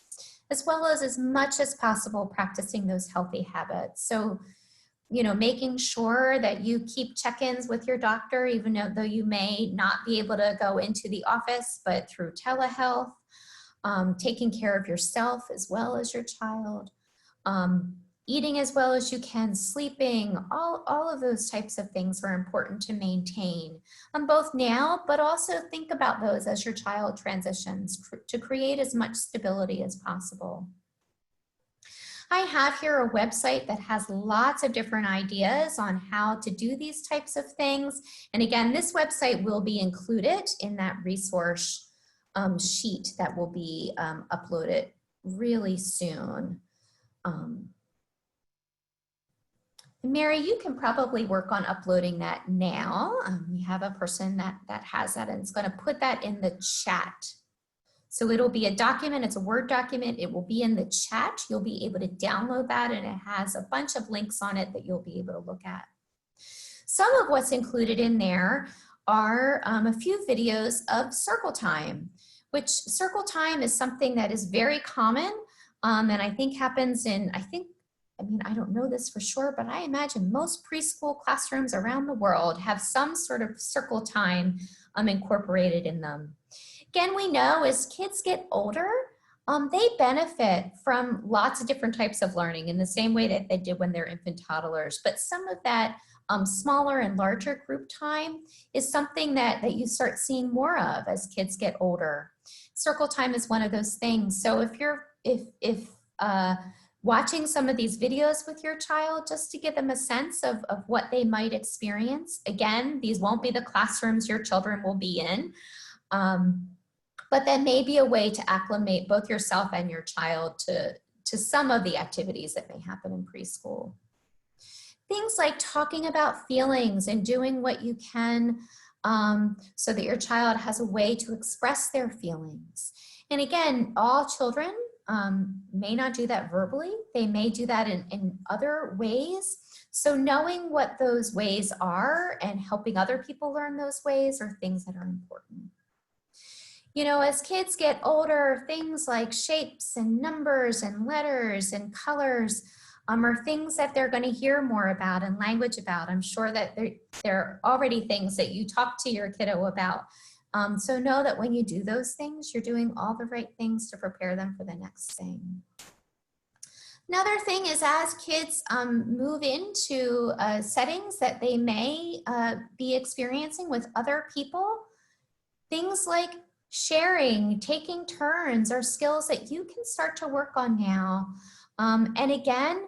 as well as much as possible practicing those healthy habits. So, making sure that you keep check-ins with your doctor, even though you may not be able to go into the office, but through telehealth, taking care of yourself as well as your child, eating as well as you can, sleeping, all of those types of things are important to maintain, both now, but also think about those as your child transitions to create as much stability as possible. I have here a website that has lots of different ideas on how to do these types of things. And again, this website will be included in that resource sheet that will be uploaded really soon. Mary, you can probably work on uploading that now. We have a person that has that and it's going to put that in the chat. So it'll be a document, it's a Word document, it will be in the chat. You'll be able to download that and it has a bunch of links on it that you'll be able to look at. Some of what's included in there are a few videos of circle time, which circle time is something that is very common and I think happens in, I don't know this for sure, but I imagine most preschool classrooms around the world have some sort of circle time incorporated in them. Again, we know as kids get older, they benefit from lots of different types of learning in the same way that they did when they're infant toddlers. But some of that smaller and larger group time is something that you start seeing more of as kids get older. Circle time is one of those things. So if you're watching some of these videos with your child just to give them a sense of what they might experience. Again, these won't be the classrooms your children will be in, but that may be a way to acclimate both yourself and your child to some of the activities that may happen in preschool. Things like talking about feelings and doing what you can so that your child has a way to express their feelings. And again, all children may not do that verbally. They may do that in other ways. So knowing what those ways are and helping other people learn those ways are things that are important. As kids get older, things like shapes and numbers and letters and colors are things that they're going to hear more about and language about. I'm sure that they're already things that you talk to your kiddo about. So know that when you do those things, you're doing all the right things to prepare them for the next thing. Another thing is as kids move into settings that they may be experiencing with other people, things like sharing, taking turns are skills that you can start to work on now. And again,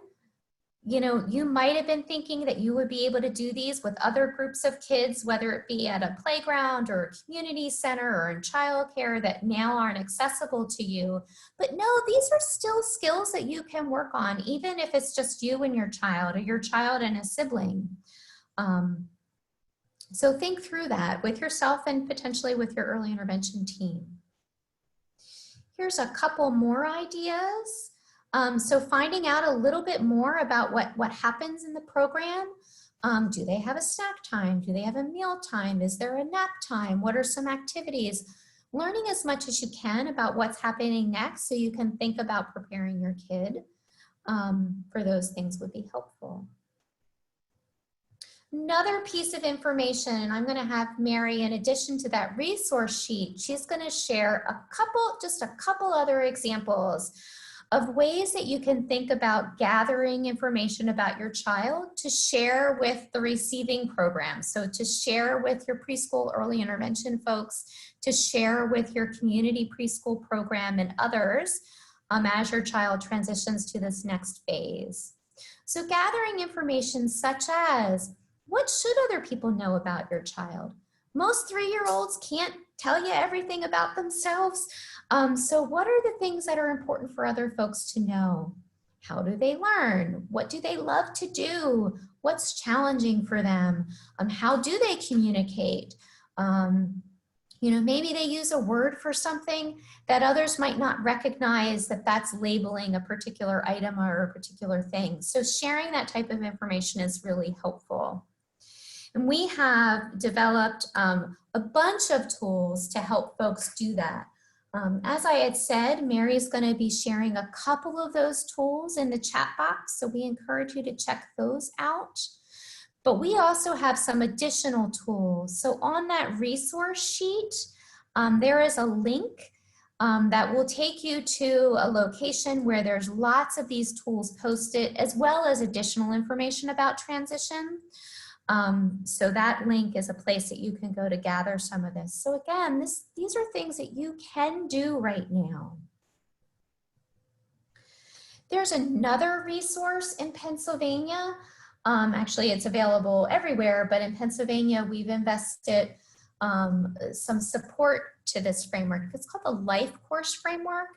you might have been thinking that you would be able to do these with other groups of kids, whether it be at a playground or a community center or in childcare that now aren't accessible to you. But no, these are still skills that you can work on, even if it's just you and your child or your child and a sibling. So think through that with yourself and potentially with your early intervention team. Here's a couple more ideas. So finding out a little bit more about what happens in the program. Do they have a snack time? Do they have a meal time? Is there a nap time? What are some activities? Learning as much as you can about what's happening next so you can think about preparing your kid for those things would be helpful. Another piece of information, and I'm going to have Mary, in addition to that resource sheet, she's going to share just a couple other examples of ways that you can think about gathering information about your child to share with the receiving program. So to share with your preschool early intervention folks, to share with your community preschool program and others as your child transitions to this next phase. So gathering information such as, what should other people know about your child? Most 3-year-olds can't tell you everything about themselves. So what are the things that are important for other folks to know? How do they learn? What do they love to do? What's challenging for them? How do they communicate? Maybe they use a word for something that others might not recognize that's labeling a particular item or a particular thing. So sharing that type of information is really helpful. And we have developed a bunch of tools to help folks do that. As I had said, Mary's going to be sharing a couple of those tools in the chat box, so we encourage you to check those out. But we also have some additional tools. So on that resource sheet, there is a link that will take you to a location where there's lots of these tools posted, as well as additional information about transition. So that link is a place that you can go to gather some of this. So again, these are things that you can do right now. There's another resource in Pennsylvania. Actually, it's available everywhere, but in Pennsylvania, we've invested some support to this framework. It's called the Life Course Framework.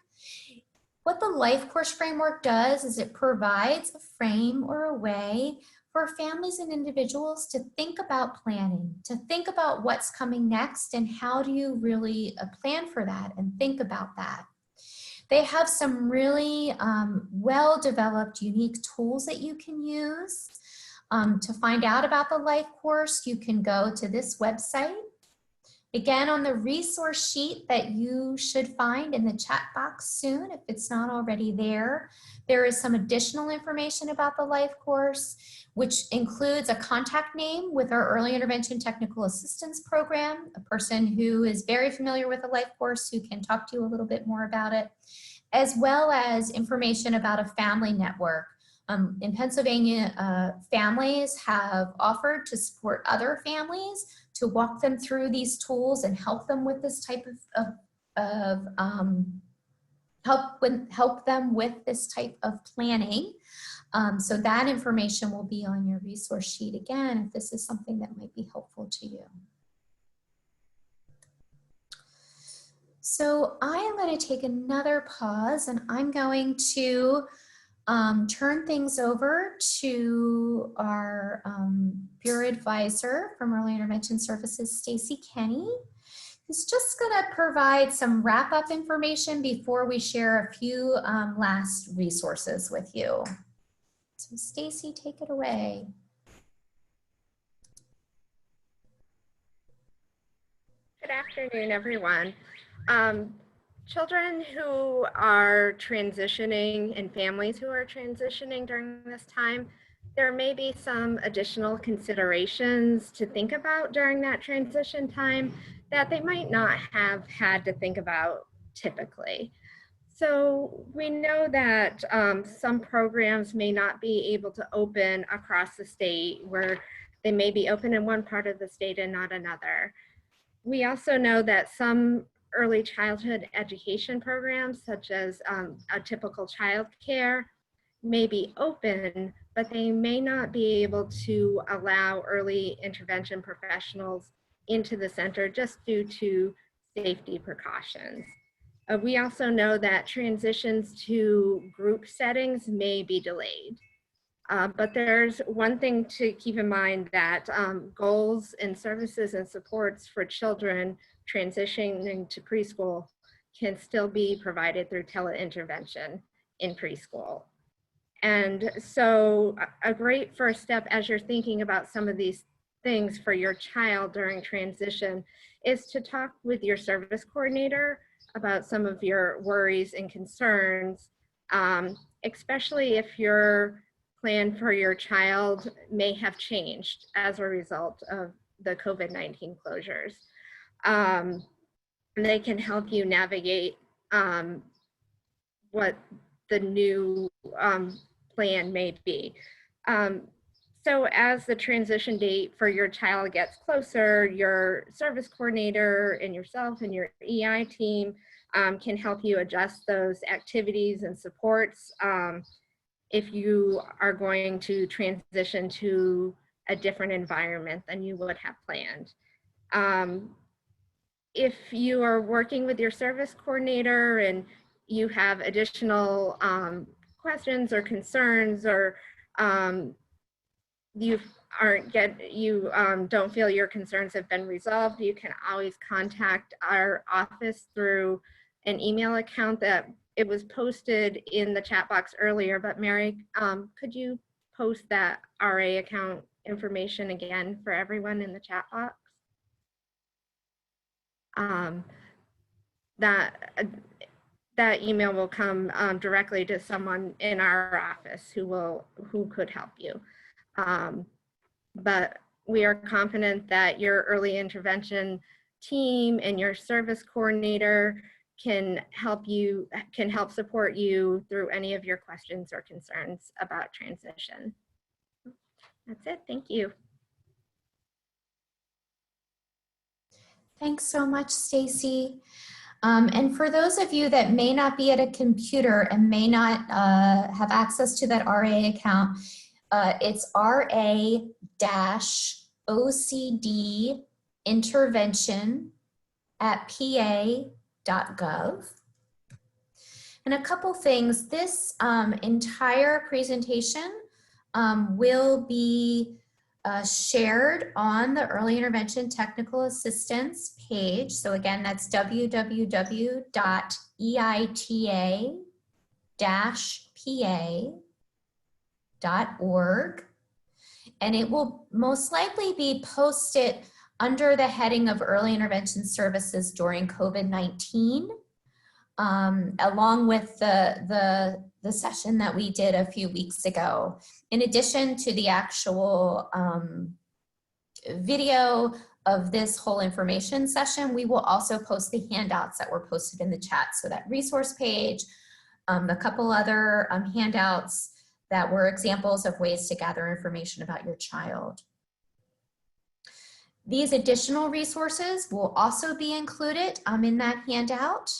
What the Life Course Framework does is it provides a frame or a way for families and individuals to think about planning, to think about what's coming next and how do you really plan for that and think about that. They have some really well-developed, unique tools that you can use. To find out about the Life Course, you can go to this website. Again, on the resource sheet that you should find in the chat box soon, if it's not already there, there is some additional information about the Life Course, which includes a contact name with our Early Intervention Technical Assistance Program, a person who is very familiar with the Life Course who can talk to you a little bit more about it, as well as information about a family network. In Pennsylvania, families have offered to support other families to walk them through these tools and help them with this type help them with this type of planning. So that information will be on your resource sheet again, if this is something that might be helpful to you. So I am going to take another pause and I'm going to turn things over to our Bureau Advisor from Early Intervention Services, Stacy Kenny, who's just going to provide some wrap-up information before we share a few last resources with you. So Stacy, take it away. Good afternoon, everyone. Children who are transitioning and families who are transitioning during this time, there may be some additional considerations to think about during that transition time that they might not have had to think about typically. So we know that some programs may not be able to open across the state, where they may be open in one part of the state and not another. We also know that some early childhood education programs, such as a typical child care, may be open, but they may not be able to allow early intervention professionals into the center just due to safety precautions. We also know that transitions to group settings may be delayed. But there's one thing to keep in mind, that goals and services and supports for children transitioning to preschool can still be provided through teleintervention. in preschool. And so a great first step as you're thinking about some of these things for your child during transition is to talk with your service coordinator about some of your worries and concerns, especially if your plan for your child may have changed as a result of the COVID-19 closures. And they can help you navigate what the new plan may be. So as the transition date for your child gets closer, your service coordinator and yourself and your EI team can help you adjust those activities and supports if you are going to transition to a different environment than you would have planned. If you are working with your service coordinator and you have additional questions or concerns, or you don't feel your concerns have been resolved, you can always contact our office through an email account that it was posted in the chat box earlier. But Mary, could you post that RA account information again for everyone in the chat box? That email will come directly to someone in our office who could help you. But we are confident that your early intervention team and your service coordinator can help support you through any of your questions or concerns about transition. That's it. Thank you. Thanks so much, Stacy. And for those of you that may not be at a computer and may not have access to that RA account, it's RA-OCD intervention@pa.gov. And a couple things, this entire presentation will be shared on the Early Intervention Technical Assistance page. So again, that's www.eita-pa.org. And it will most likely be posted under the heading of Early Intervention Services during COVID-19, along with the session that we did a few weeks ago. In addition to the actual video of this whole information session, we will also post the handouts that were posted in the chat. So that resource page, a couple other handouts that were examples of ways to gather information about your child. These additional resources will also be included in that handout.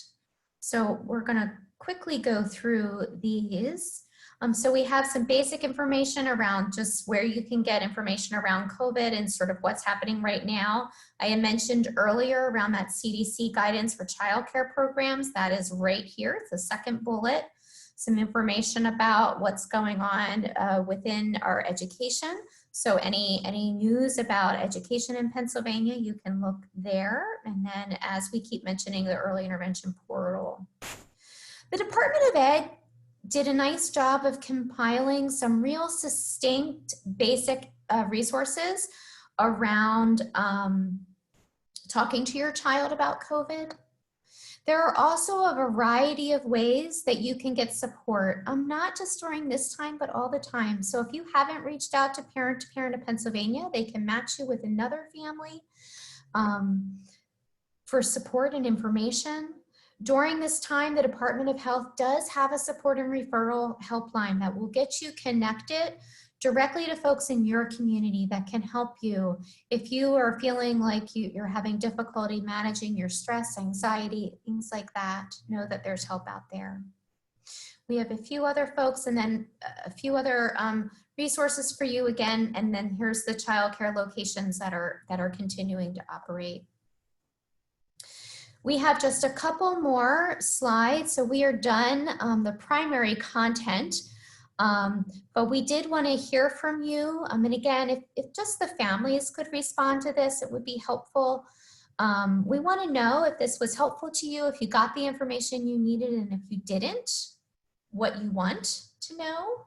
So we're gonna quickly go through these. So we have some basic information around just where you can get information around COVID and sort of what's happening right now. I had mentioned earlier around that CDC guidance for childcare programs. That is right here. It's the second bullet. Some information about what's going on within our education. So any news about education in Pennsylvania, you can look there. And then as we keep mentioning, the early intervention portal. The Department of Ed did a nice job of compiling some real succinct basic resources around talking to your child about COVID. There are also a variety of ways that you can get support, not just during this time, but all the time. So if you haven't reached out to Parent to Parent of Pennsylvania, they can match you with another family for support and information. During this time, the Department of Health does have a support and referral helpline that will get you connected directly to folks in your community that can help you. If you are feeling like you're having difficulty managing your stress, anxiety, things like that, know that there's help out there. We have a few other folks and then a few other resources for you again, and then here's the childcare locations that are continuing to operate. We have just a couple more slides, so we are done the primary content. But we did want to hear from you. And again, if just the families could respond to this, it would be helpful. We want to know if this was helpful to you, if you got the information you needed, and if you didn't, what you want to know.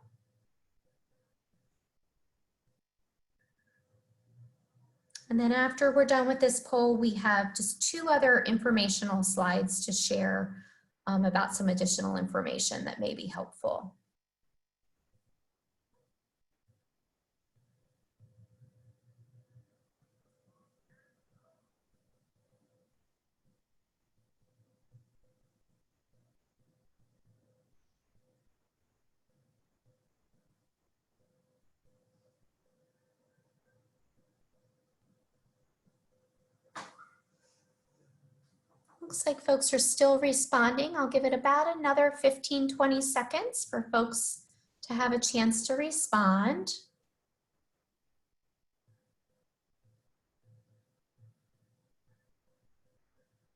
And then after we're done with this poll, we have just 2 other informational slides to share about some additional information that may be helpful. Looks like folks are still responding. I'll give it about another 15, 20 seconds for folks to have a chance to respond.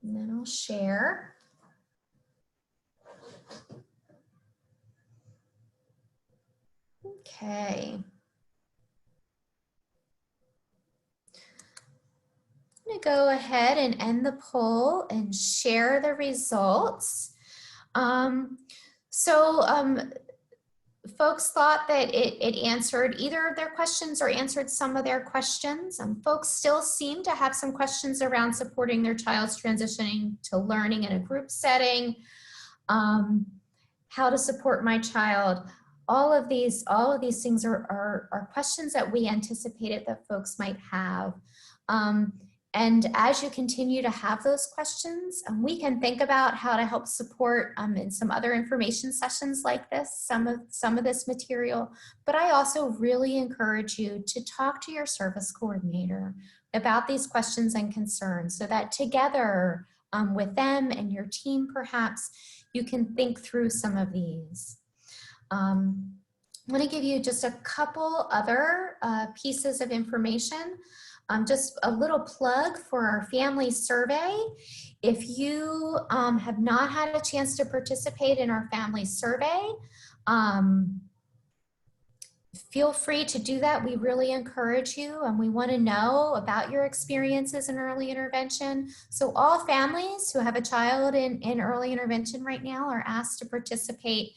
And then I'll share. Okay. I'm going to go ahead and end the poll and share the results. Folks thought that it answered either of their questions or answered some of their questions. Folks still seem to have some questions around supporting their child's transitioning to learning in a group setting, how to support my child. All of these things are questions that we anticipated that folks might have. And as you continue to have those questions, we can think about how to help support in some other information sessions like this, some of this material. But I also really encourage you to talk to your service coordinator about these questions and concerns so that together with them and your team, perhaps, you can think through some of these. I'm going to give you just a couple other pieces of information. Just a little plug for our family survey. If you have not had a chance to participate in our family survey, feel free to do that. We really encourage you, and we want to know about your experiences in early intervention. So all families who have a child in early intervention right now are asked to participate.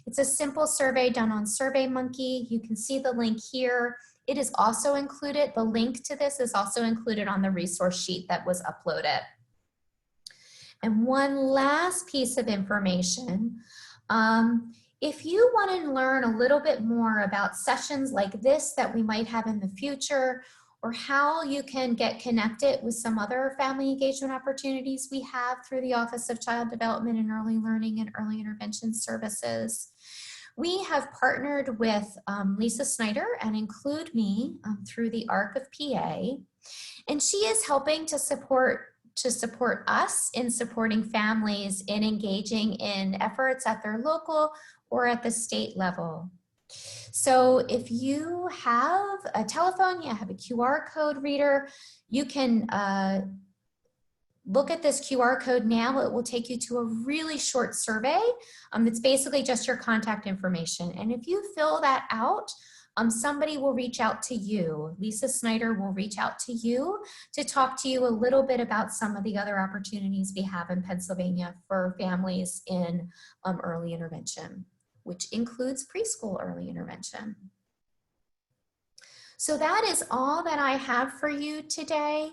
It's a simple survey done on SurveyMonkey. You can see the link here. It is also included, the link to this is also included on the resource sheet that was uploaded. And one last piece of information, if you want to learn a little bit more about sessions like this that we might have in the future, or how you can get connected with some other family engagement opportunities we have through the Office of Child Development and Early Learning and Early Intervention Services, we have partnered with Lisa Snyder and Include Me through the ARC of PA, and she is helping to support us in supporting families in engaging in efforts at their local or at the state level. So if you have a telephone, you have a QR code reader, you can look at this QR code now. It will take you to a really short survey. It's basically just your contact information. And if you fill that out, somebody will reach out to you. Lisa Snyder will reach out to you to talk to you a little bit about some of the other opportunities we have in Pennsylvania for families in early intervention, which includes preschool early intervention. So that is all that I have for you today.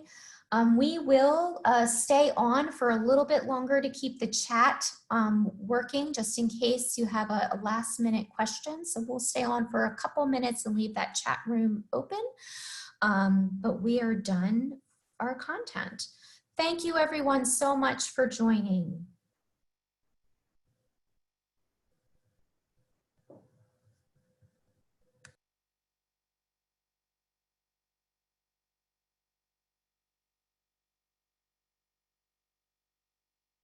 We will stay on for a little bit longer to keep the chat working, just in case you have a last minute question. So we'll stay on for a couple minutes and leave that chat room open. But we are done our content. Thank you everyone so much for joining.